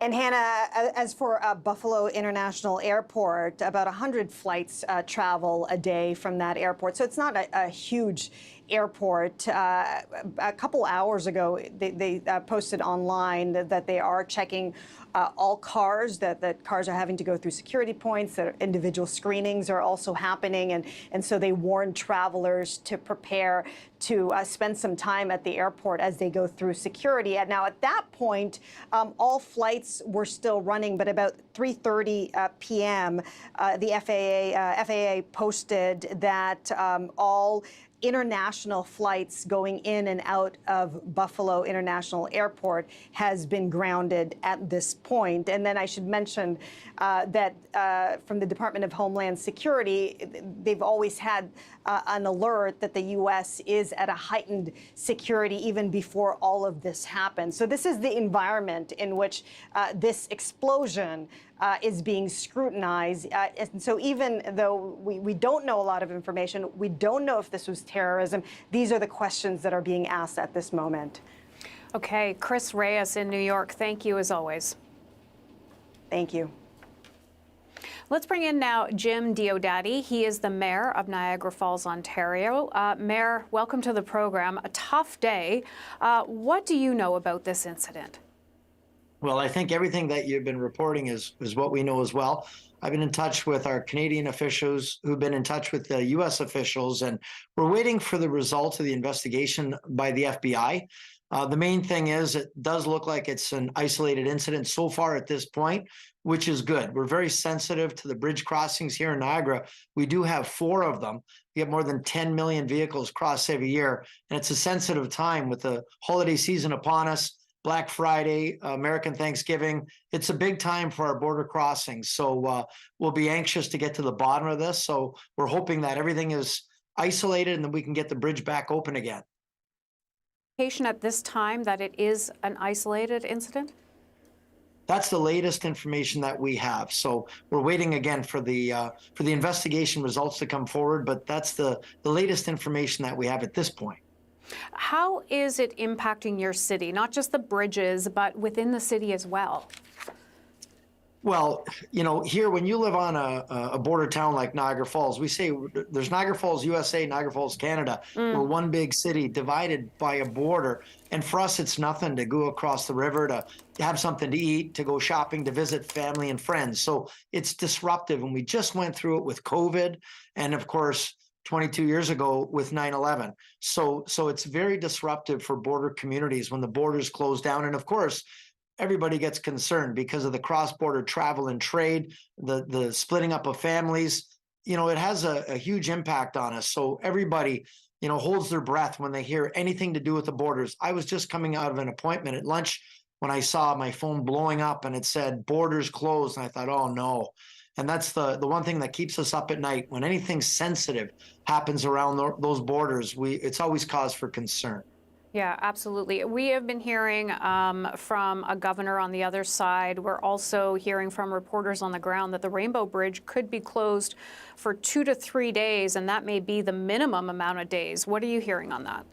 And Hannah, as for Buffalo International Airport, about 100 flights travel a day from that airport. So it's not a huge airport. A couple hours ago, they posted online that they are checking all cars, that cars are having to go through security points, that individual screenings are also happening. And so they warn travelers to prepare to spend some time at the airport as they go through security. And now at that point, all flights were still running, but about 3:30 p.m., the FAA posted that all international flights going in and out of Buffalo International Airport has been grounded at this point. And then I should mention that from the Department of Homeland Security, they've always had an alert that the U.S. is at a heightened security even before all of this happened. So this is the environment in which this explosion is being scrutinized. And so even though we don't know a lot of information, we don't know if this was terrorism, these are the questions that are being asked at this moment. Okay, Chris Reyes in New York, thank you as always. Thank you. Let's bring in now Jim Diodati. He is the mayor of Niagara Falls, Ontario. Mayor, welcome to the program. A tough day. What do you know about this incident? Well, I think everything that you've been reporting is what we know as well. I've been in touch with our Canadian officials who've been in touch with the U.S. officials, and we're waiting for the results of the investigation by the FBI. The main thing is it does look like it's an isolated incident so far at this point, which is good. We're very sensitive to the bridge crossings here in Niagara. We do have 4 of them. We have more than 10 million vehicles cross every year, and it's a sensitive time with the holiday season upon us. Black Friday, American Thanksgiving. It's a big time for our border crossings. So we'll be anxious to get to the bottom of this. So we're hoping that everything is isolated and that we can get the bridge back open again. At this time that it is an isolated incident? That's the latest information that we have. So we're waiting again for the investigation results to come forward, but that's the latest information that we have at this point. How is it impacting your city, not just the bridges, but within the city as well? Well, you know, here when you live on a border town like Niagara Falls, we say there's Niagara Falls, USA, Niagara Falls, Canada. We're one big city divided by a border. And for us, it's nothing to go across the river, to have something to eat, to go shopping, to visit family and friends. So it's disruptive. And we just went through it with COVID. And of course, 22 years ago with 9/11. So it's very disruptive for border communities when the borders close down. And of course, everybody gets concerned because of the cross-border travel and trade, the splitting up of families. You know, it has a huge impact on us. So everybody, you know, holds their breath when they hear anything to do with the borders. I was just coming out of an appointment at lunch when I saw my phone blowing up and it said borders closed. And I thought, oh no. And that's the one thing that keeps us up at night. When anything sensitive happens around those borders, it's always cause for concern. Yeah, absolutely. We have been hearing from a governor on the other side. We're also hearing from reporters on the ground that the Rainbow Bridge could be closed for 2 to 3 days, and that may be the minimum amount of days. What are you hearing on that?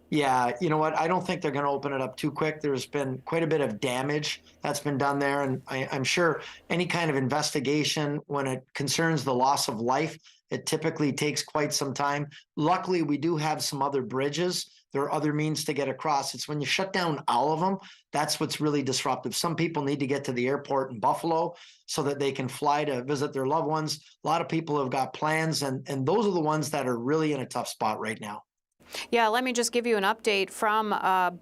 Yeah, you know what? I don't think they're going to open it up too quick. There's been quite a bit of damage that's been done there. And I'm sure any kind of investigation, when it concerns the loss of life, it typically takes quite some time. Luckily, we do have some other bridges. There are other means to get across. It's when you shut down all of them, that's what's really disruptive. Some people need to get to the airport in Buffalo so that they can fly to visit their loved ones. A lot of people have got plans, and those are the ones that are really in a tough spot right now. Yeah, let me just give you an update from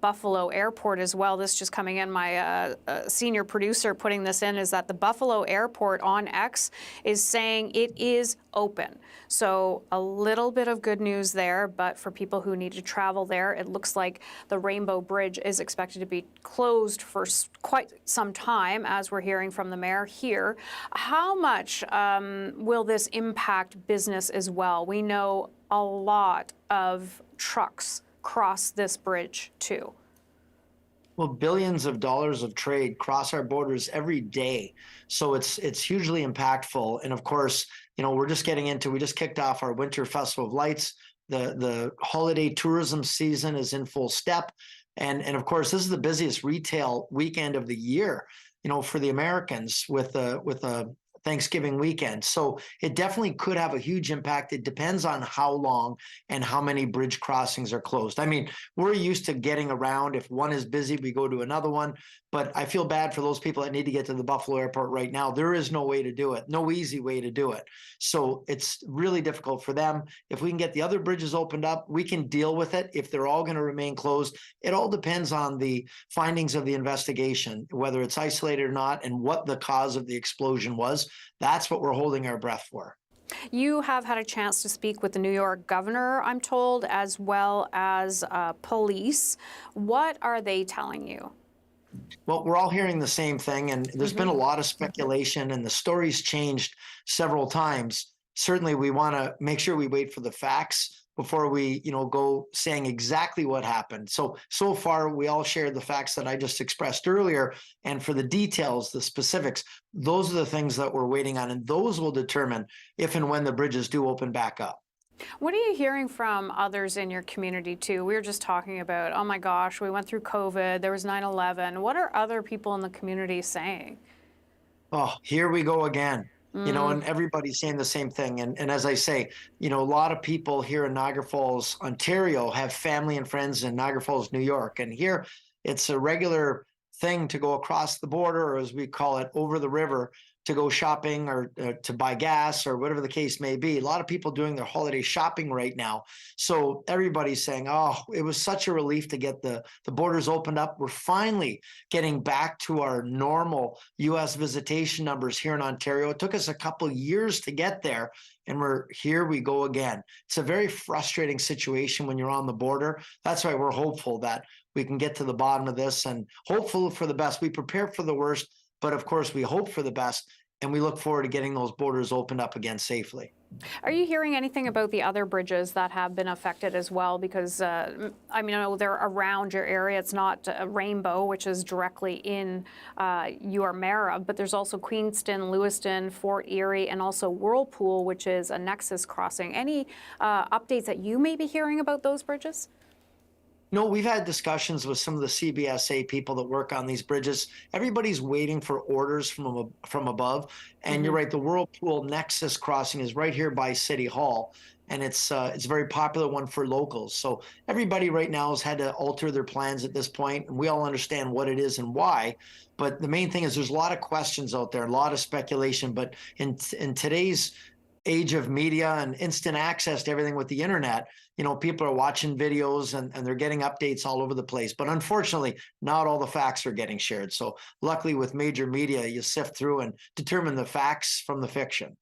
Buffalo Airport as well. This just coming in, my senior producer putting this in, is that the Buffalo Airport on X is saying it is open. So a little bit of good news there, but for people who need to travel there, it looks like the Rainbow Bridge is expected to be closed for quite some time, as we're hearing from the mayor here. How much will this impact business as well? We know a lot of trucks cross this bridge too. Well, billions of dollars of trade cross our borders every day. So it's hugely impactful. And of course, you know, we just kicked off our Winter Festival of Lights The holiday tourism season is in full step. And of course, this is the busiest retail weekend of the year, for the Americans with a Thanksgiving weekend. So it definitely could have a huge impact. It depends on how long and how many bridge crossings are closed. I mean, we're used to getting around. If one is busy, we go to another one. But I feel bad for those people that need to get to the Buffalo airport right now. There is no way to do it, no easy way to do it. So it's really difficult for them. If we can get the other bridges opened up, we can deal with it. If they're all going to remain closed, it all depends on the findings of the investigation, whether it's isolated or not, and what the cause of the explosion was. That's what we're holding our breath for. You have had a chance to speak with the New York governor, I'm told, as well as police. What are they telling you? Well, we're all hearing the same thing, and there's been a lot of speculation, and the story's changed several times. Certainly, we want to make sure we wait for the facts before we, go saying exactly what happened. So far, we all shared the facts that I just expressed earlier, and for the details, the specifics, those are the things that we're waiting on, and those will determine if and when the bridges do open back up. What are you hearing from others in your community, too? We were just talking about, oh my gosh, we went through COVID, there was 9/11. What are other people in the community saying? Oh, here we go again. And everybody's saying the same thing. And as I say, a lot of people here in Niagara Falls, Ontario, have family and friends in Niagara Falls, New York. And here it's a regular thing to go across the border, or as we call it, over the river, to go shopping or to buy gas or whatever the case may be. A lot of people doing their holiday shopping right now. So everybody's saying, oh, it was such a relief to get the borders opened up. We're finally getting back to our normal U.S. visitation numbers here in Ontario. It took us a couple years to get there, and here we go again. It's a very frustrating situation when you're on the border. That's why we're hopeful that we can get to the bottom of this, and hopeful for the best. We prepare for the worst, but of course, we hope for the best, and we look forward to getting those borders opened up again safely. Are you hearing anything about the other bridges that have been affected as well? Because, I know they're around your area. It's not Rainbow, which is directly in your Mara, but there's also Queenston, Lewiston, Fort Erie, and also Whirlpool, which is a Nexus crossing. Any updates that you may be hearing about those bridges? No, we've had discussions with some of the CBSA people that work on these bridges. Everybody's waiting for orders from above. And you're right, the Whirlpool Nexus crossing is right here by City Hall. And it's a very popular one for locals. So everybody right now has had to alter their plans at this point, and we all understand what it is and why. But the main thing is there's a lot of questions out there, a lot of speculation. But in today's age of media and instant access to everything with the internet, people are watching videos and they're getting updates all over the place. But unfortunately, not all the facts are getting shared. So luckily with major media, you sift through and determine the facts from the fiction.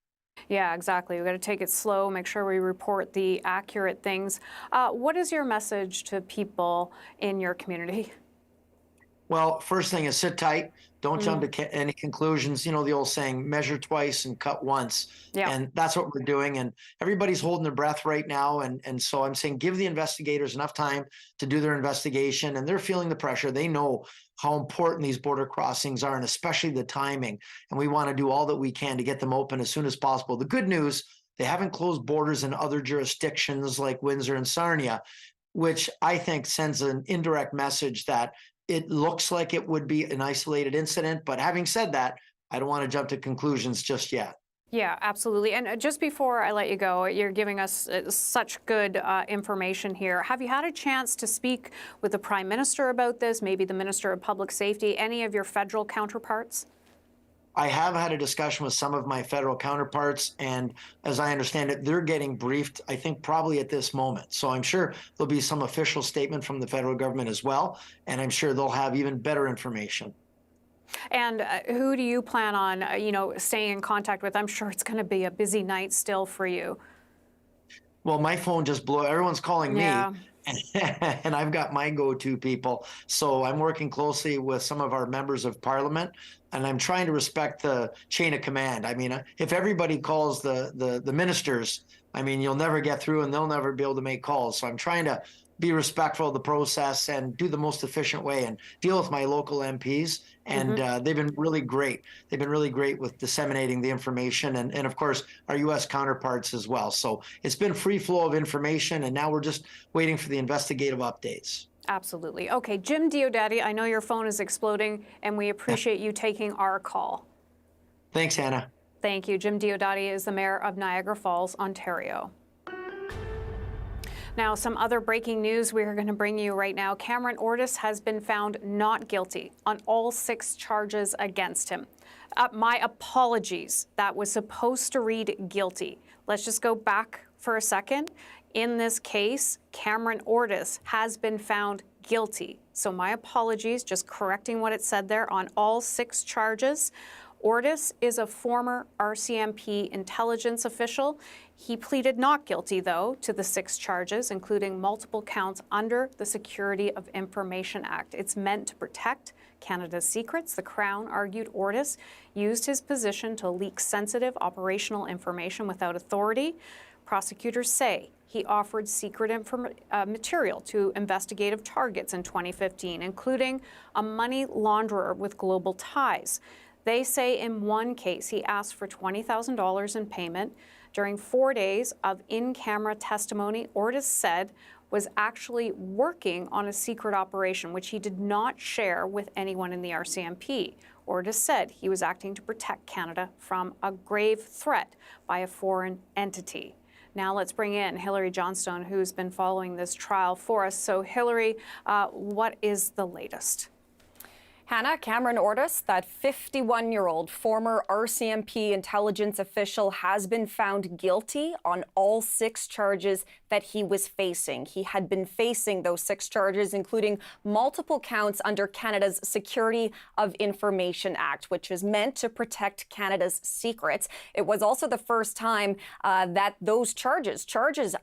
Yeah, exactly. We've got to take it slow, make sure we report the accurate things. What is your message to people in your community? Well, first thing is sit tight. Don't jump to any conclusions. The old saying, measure twice and cut once. Yeah. And that's what we're doing. And everybody's holding their breath right now. And so I'm saying give the investigators enough time to do their investigation. And they're feeling the pressure. They know how important these border crossings are, and especially the timing. And we want to do all that we can to get them open as soon as possible. The good news, they haven't closed borders in other jurisdictions like Windsor and Sarnia, which I think sends an indirect message that it looks like it would be an isolated incident. But having said that, I don't want to jump to conclusions just yet. Yeah, absolutely. And just before I let you go, you're giving us such good information here. Have you had a chance to speak with the Prime Minister about this, maybe the Minister of Public Safety, any of your federal counterparts? I have had a discussion with some of my federal counterparts, and as I understand it, they're getting briefed, I think, probably at this moment. So I'm sure there'll be some official statement from the federal government as well, and I'm sure they'll have even better information. And who do you plan on, staying in contact with? I'm sure it's going to be a busy night still for you. Well, my phone just blew. Everyone's calling me. Yeah. And I've got my go-to people. So I'm working closely with some of our members of parliament, and I'm trying to respect the chain of command. I mean, if everybody calls the ministers, I mean, you'll never get through and they'll never be able to make calls. So I'm trying to be respectful of the process and do the most efficient way and deal with my local MPs. And they've been really great. They've been really great with disseminating the information and of course, our U.S. counterparts as well. So it's been free flow of information, and now we're just waiting for the investigative updates. Absolutely. Okay, Jim Diodati, I know your phone is exploding, and we appreciate you taking our call. Thanks, Hannah. Thank you. Jim Diodati is the mayor of Niagara Falls, Ontario. Now, some other breaking news we're going to bring you right now. Cameron Ortis has been found not guilty on all 6 charges against him. My apologies. That was supposed to read guilty. Let's just go back for a second. In this case, Cameron Ortis has been found guilty. So my apologies, just correcting what it said there on all 6 charges. Ortis is a former RCMP intelligence official. He pleaded not guilty, though, to the 6 charges, including multiple counts under the Security of Information Act. It's meant to protect Canada's secrets. The Crown argued Ortis used his position to leak sensitive operational information without authority. Prosecutors say he offered secret material to investigative targets in 2015, including a money launderer with global ties. They say in one case he asked for $20,000 in payment. During 4 days of in-camera testimony, Ortis said was actually working on a secret operation, which he did not share with anyone in the RCMP. Ortis said he was acting to protect Canada from a grave threat by a foreign entity. Now let's bring in Hilary Johnstone, who's been following this trial for us. So Hilary, what is the latest? Hannah, Cameron Ortis, that 51-year-old former RCMP intelligence official, has been found guilty on all 6 charges that he was facing. He had been facing those 6 charges, including multiple counts under Canada's Security of Information Act, which is meant to protect Canada's secrets. It was also the first time that those charges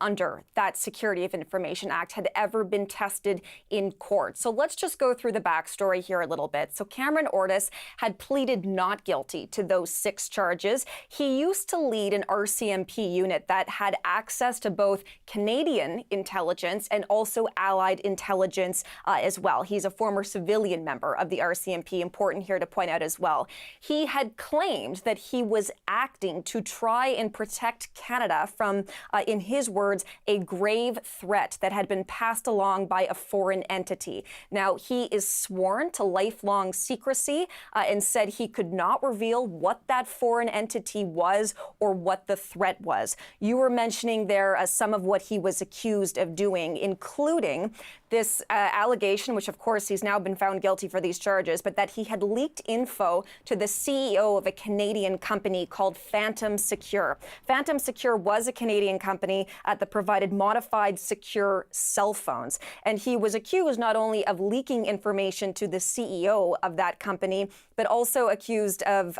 under that Security of Information Act had ever been tested in court. So let's just go through the backstory here a little bit. So Cameron Ortis had pleaded not guilty to those 6 charges. He used to lead an RCMP unit that had access to both Canadian intelligence and also Allied intelligence as well. He's a former civilian member of the RCMP, important here to point out as well. He had claimed that he was acting to try and protect Canada from, in his words, a grave threat that had been passed along by a foreign entity. Now, he is sworn to lifelong secrecy and said he could not reveal what that foreign entity was or what the threat was. You were mentioning there some of what he was accused of doing, including this allegation, which of course he's now been found guilty for these charges, but that he had leaked info to the CEO of a Canadian company called Phantom Secure. Phantom Secure was a Canadian company that provided modified secure cell phones. And he was accused not only of leaking information to the CEO of that company, but also accused of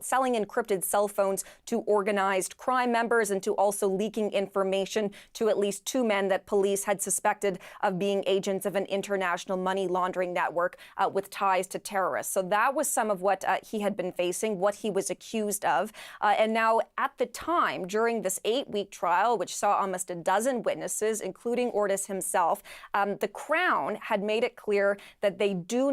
selling encrypted cell phones to organized crime members and to also leaking information to at least 2 men that police had suspected of being agents of an international money laundering network with ties to terrorists. So that was some of what he had been facing, what he was accused of. And now at the time, during this 8-week trial, which saw almost a dozen witnesses, including Ortis himself, the Crown had made it clear that they did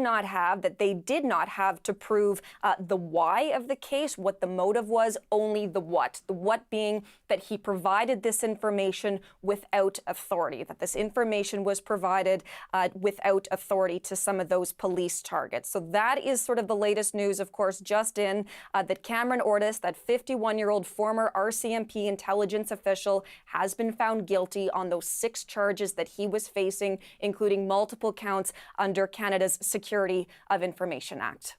not have to prove the why of the case, what the motive was, only the what. The what being that he provided this information without authority, that this information was provided without authority to some of those police targets. So that is sort of the latest news, of course, just in that Cameron Ortis, that 51-year-old former RCMP intelligence official, has been found guilty on those 6 charges that he was facing, including multiple counts under Canada's Security of Information Act.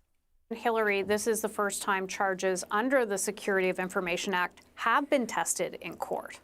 Hilary, this is the first time charges under the Security of Information Act have been tested in court.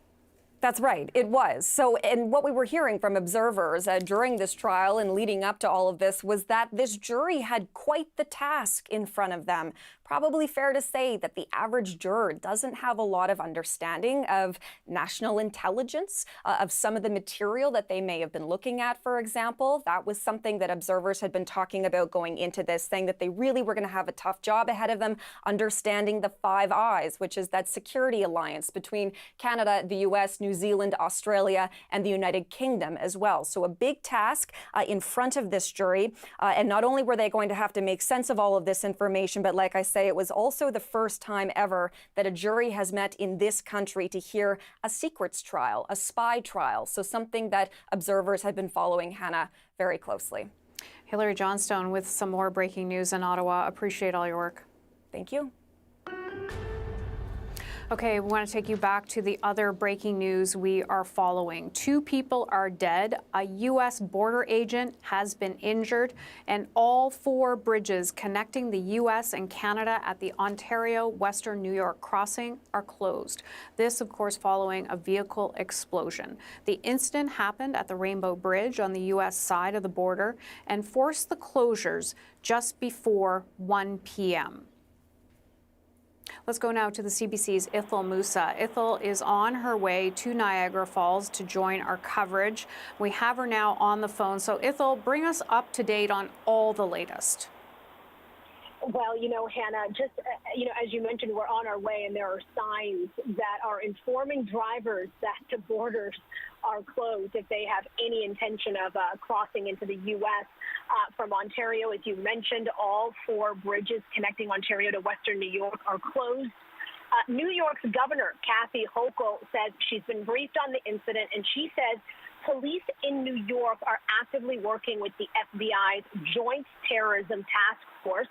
That's right, it was. So, and what we were hearing from observers during this trial and leading up to all of this was that this jury had quite the task in front of them. probably fair to say that the average juror doesn't have a lot of understanding of national intelligence, of some of the material that they may have been looking at, for example. That was something that observers had been talking about going into this, saying that they really were going to have a tough job ahead of them understanding the Five Eyes, which is that security alliance between Canada, the U.S., New Zealand, Australia, and the United Kingdom as well. So a big task in front of this jury. And not only were they going to have to make sense of all of this information, but like I say, it was also the first time ever that a jury has met in this country to hear a secrets trial, a spy trial. So something that observers have been following, Hannah, very closely. Hilary Johnstone with some more breaking news in Ottawa. Appreciate all your work. Thank you. Okay, we want to take you back to the other breaking news we are following. 2 people are dead, a U.S. border agent has been injured, and all 4 bridges connecting the U.S. and Canada at the Ontario-Western New York crossing are closed. This, of course, following a vehicle explosion. The incident happened at the Rainbow Bridge on the U.S. side of the border and forced the closures just before 1 p.m. Let's go now to the CBC's Ithil Musa. Ithil is on her way to Niagara Falls to join our coverage. We have her now on the phone. So Ithil, bring us up to date on all the latest. Well, Hannah, just, as you mentioned, we're on our way, and there are signs that are informing drivers that the borders are closed if they have any intention of crossing into the U.S. From Ontario. As you mentioned, all 4 bridges connecting Ontario to Western New York are closed. New York's Governor, Kathy Hochul, says she's been briefed on the incident, and she says police in New York are actively working with the FBI's Joint Terrorism Task Force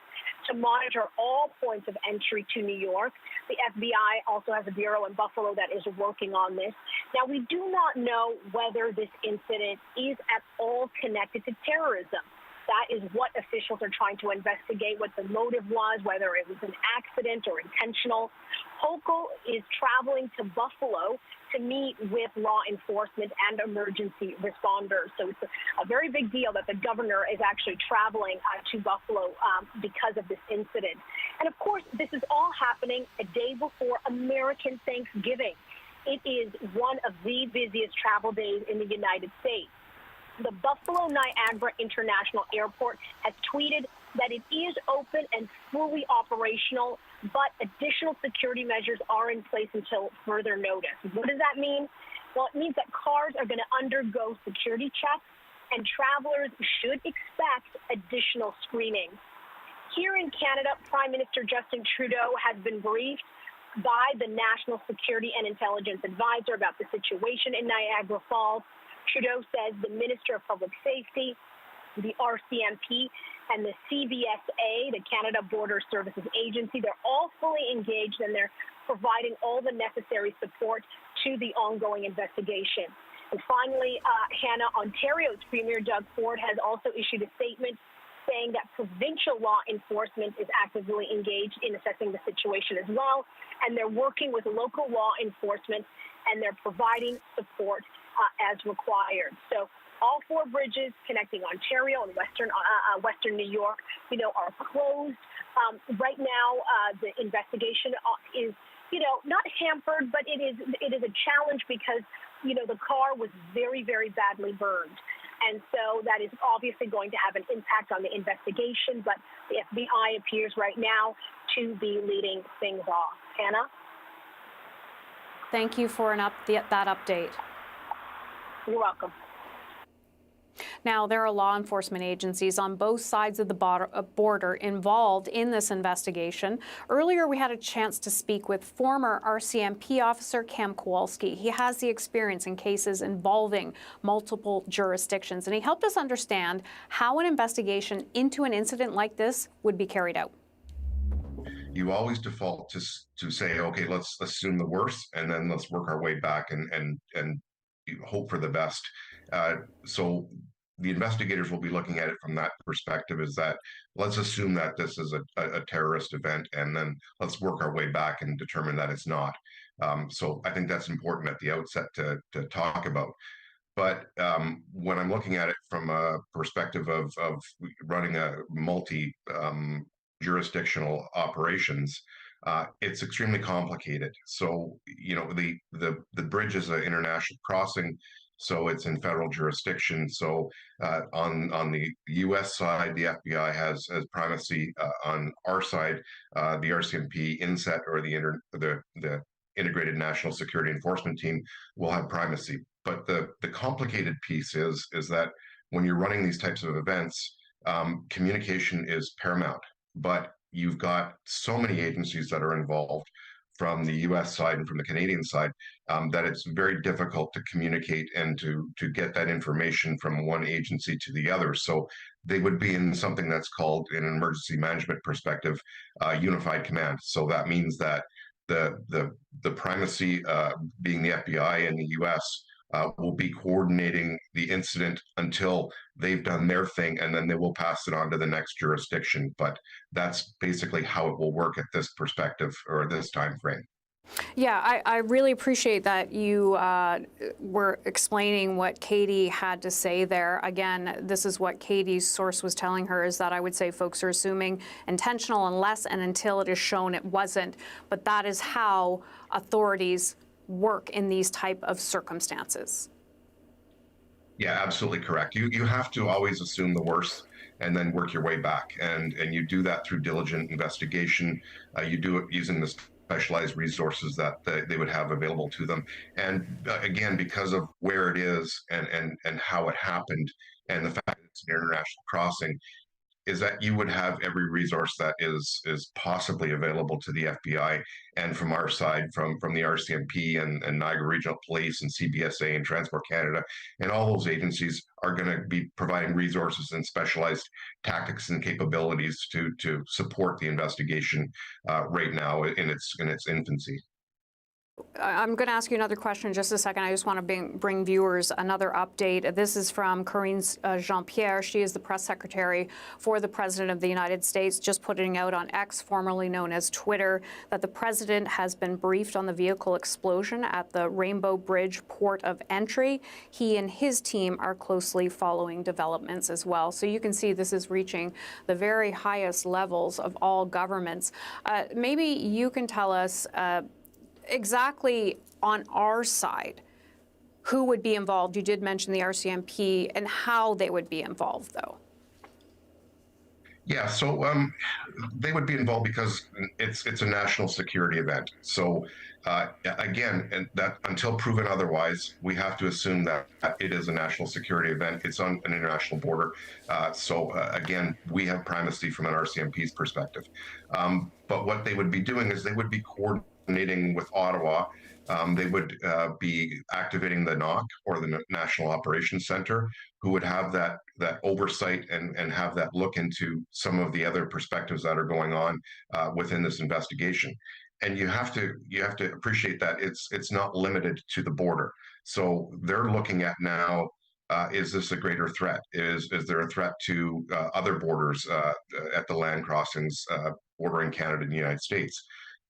to monitor all points of entry to New York. The FBI also has a bureau in Buffalo that is working on this. Now, we do not know whether this incident is at all connected to terrorism. That is what officials are trying to investigate, what the motive was, whether it was an accident or intentional. Hochul is traveling to Buffalo to meet with law enforcement and emergency responders. So it's a very big deal that the governor is actually traveling to Buffalo because of this incident. And of course, this is all happening a day before American Thanksgiving. It is one of the busiest travel days in the United States. The Buffalo Niagara International Airport has tweeted that it is open and fully operational, but additional security measures are in place until further notice. What does that mean? Well, it means that cars are going to undergo security checks, and travelers should expect additional screening. Here in Canada, Prime Minister Justin Trudeau has been briefed by the National Security and Intelligence Advisor about the situation in Niagara Falls. Trudeau says the Minister of Public Safety, the RCMP, and the CBSA, the Canada Border Services Agency, they're all fully engaged, and they're providing all the necessary support to the ongoing investigation. And finally, Hannah, Ontario's Premier Doug Ford has also issued a statement saying that provincial law enforcement is actively engaged in assessing the situation as well, and they're working with local law enforcement, and they're providing support as required. So all 4 bridges connecting Ontario and Western New York, are closed. Right now, the investigation is, not hampered, but it is a challenge because, the car was very, very badly burned. And so that is obviously going to have an impact on the investigation, but the FBI appears right now to be leading things off. Hannah? Thank you for that update. You're welcome. Now, there are law enforcement agencies on both sides of the border involved in this investigation. Earlier, we had a chance to speak with former RCMP officer Cam Kowalski. He has the experience in cases involving multiple jurisdictions, and he helped us understand how an investigation into an incident like this would be carried out. You always default to say, okay, let's assume the worst, and then let's work our way back and hope for the best. So the investigators will be looking at it from that perspective, is that let's assume that this is a terrorist event, and then let's work our way back and determine that it's not. So I think that's important at the outset to talk about. But when I'm looking at it from a perspective of running a jurisdictional operations, it's extremely complicated. So, the bridge is an international crossing, so it's in federal jurisdiction. So, on the U.S. side, the FBI has primacy. On our side, the RCMP, INSET, or the Integrated National Security Enforcement Team will have primacy. But the complicated piece is that when you're running these types of events, communication is paramount. But you've got so many agencies that are involved from the U.S. side and from the Canadian side that it's very difficult to communicate and to get that information from one agency to the other. So they would be in something that's called, in an emergency management perspective, unified command. So that means that the primacy being the FBI and the U.S. Will be coordinating the incident until they've done their thing, and then they will pass it on to the next jurisdiction. But that's basically how it will work at this perspective or this time frame. Yeah, I really appreciate that you were explaining what Katie had to say there. Again, this is what Katie's source was telling her, is that I would say folks are assuming intentional unless and until it is shown it wasn't. But that is how authorities work in these type of circumstances. Yeah, absolutely correct. You have to always assume the worst and then work your way back. And you do that through diligent investigation. You do it using the specialized resources that they would have available to them. And again, because of where it is and how it happened and the fact that it's an international crossing, is that you would have every resource that is possibly available to the FBI, and from our side, from the RCMP and Niagara Regional Police and CBSA and Transport Canada, and all those agencies are going to be providing resources and specialized tactics and capabilities to support the investigation right now in its infancy. I'm going to ask you another question in just a second. I just want to bring viewers another update. This is from Corinne Jean-Pierre. She is the press secretary for the President of the United States, just putting out on X, formerly known as Twitter, that the President has been briefed on the vehicle explosion at the Rainbow Bridge port of entry. He and his team are closely following developments as well. So you can see this is reaching the very highest levels of all governments. Maybe you can tell us exactly on our side who would be involved. You did mention the RCMP and how they would be involved, though. Yeah, so they would be involved because it's a national security event. So again, and that until proven otherwise, we have to assume that it is a national security event. It's on an international border. So again, we have primacy from an RCMP's perspective. But what they would be doing is they would be coordinating with Ottawa. They would be activating the NOC, or the National Operations Center, who would have that oversight and have that look into some of the other perspectives that are going on within this investigation. And you have to appreciate that it's not limited to the border. So they're looking at now, is this a greater threat? Is there a threat to other borders at the land crossings bordering Canada and the United States?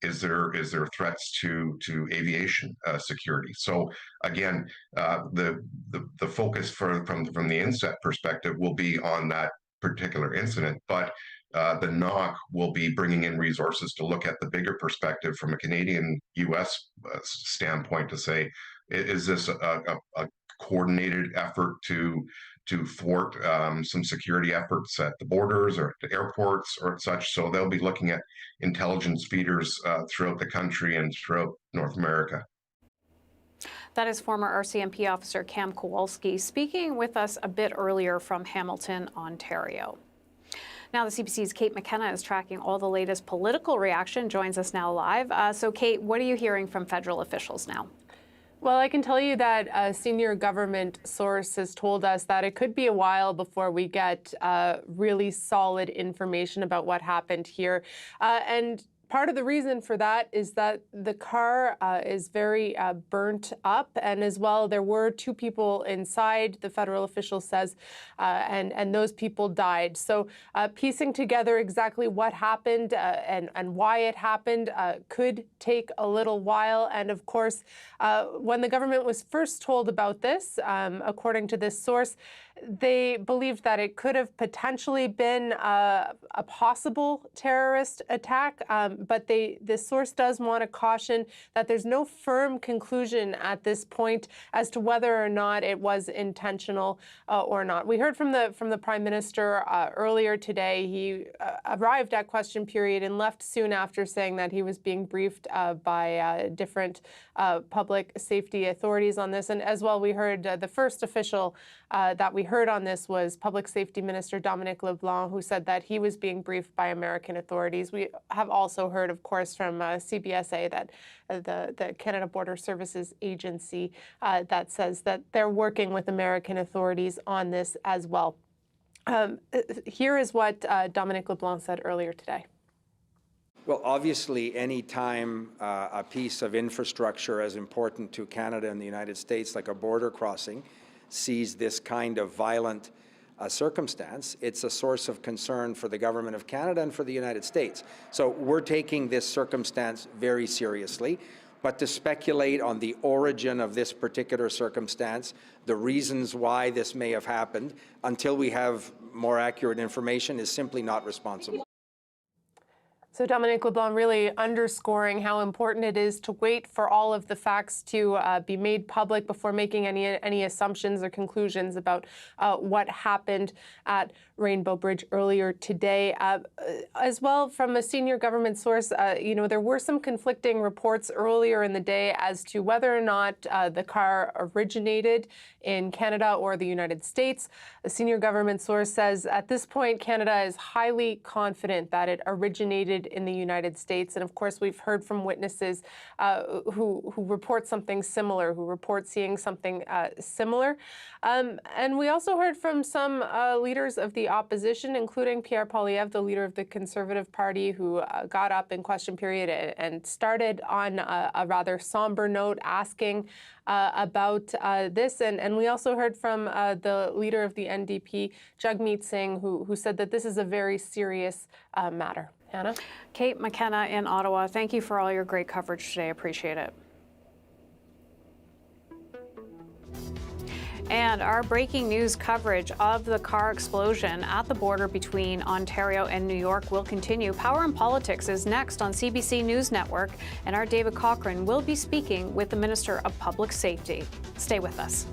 Is there threats to aviation security? So again, the focus from the INSET perspective will be on that particular incident, but the NOC will be bringing in resources to look at the bigger perspective from a Canadian U.S. standpoint to say, is this a coordinated effort to thwart some security efforts at the borders or at the airports or such? So they'll be looking at intelligence feeders throughout the country and throughout North America. That is former RCMP officer Cam Kowalski speaking with us a bit earlier from Hamilton, Ontario. Now, the CBC's Kate McKenna is tracking all the latest political reaction, joins us now live. So, Kate, what are you hearing from federal officials now? Well, I can tell you that a senior government source has told us that it could be a while before we get really solid information about what happened here. And part of the reason for that is that the car is very burnt up, and as well, there were 2 people inside, the federal official says, and those people died. So piecing together exactly what happened and why it happened could take a little while. And of course, when the government was first told about this, according to this source, they believed that it could have potentially been a possible terrorist attack, but this source does want to caution that there's no firm conclusion at this point as to whether or not it was intentional or not. We heard from the Prime Minister earlier today. He arrived at question period and left soon after, saying that he was being briefed by different public safety authorities on this. And as well, we heard the first official that we heard on this was Public Safety Minister Dominic LeBlanc, who said that he was being briefed by American authorities. We have also heard, of course, from CBSA, that the Canada Border Services Agency, that says that they're working with American authorities on this as well. Here is what Dominic LeBlanc said earlier today. Well, obviously, any time a piece of infrastructure as important to Canada and the United States, like a border crossing, sees this kind of violent circumstance, it's a source of concern for the government of Canada and for the United States. So we're taking this circumstance very seriously. But to speculate on the origin of this particular circumstance, the reasons why this may have happened, until we have more accurate information, is simply not responsible. So Dominic LeBlanc really underscoring how important it is to wait for all of the facts to be made public before making any assumptions or conclusions about what happened at Rainbow Bridge earlier today. As well, from a senior government source, there were some conflicting reports earlier in the day as to whether or not the car originated in Canada or the United States. A senior government source says at this point, Canada is highly confident that it originated in the United States. And of course, we've heard from witnesses who report something similar, who report seeing something similar. And we also heard from some leaders of the opposition, including Pierre Poilievre, the leader of the Conservative Party, who got up in question period and started on a rather somber note, asking about this. And we also heard from the leader of the NDP, Jagmeet Singh, who said that this is a very serious matter. Hannah? Kate McKenna in Ottawa, thank you for all your great coverage today. Appreciate it. And our breaking news coverage of the car explosion at the border between Ontario and New York will continue. Power and Politics is next on CBC News Network, and our David Cochrane will be speaking with the Minister of Public Safety. Stay with us.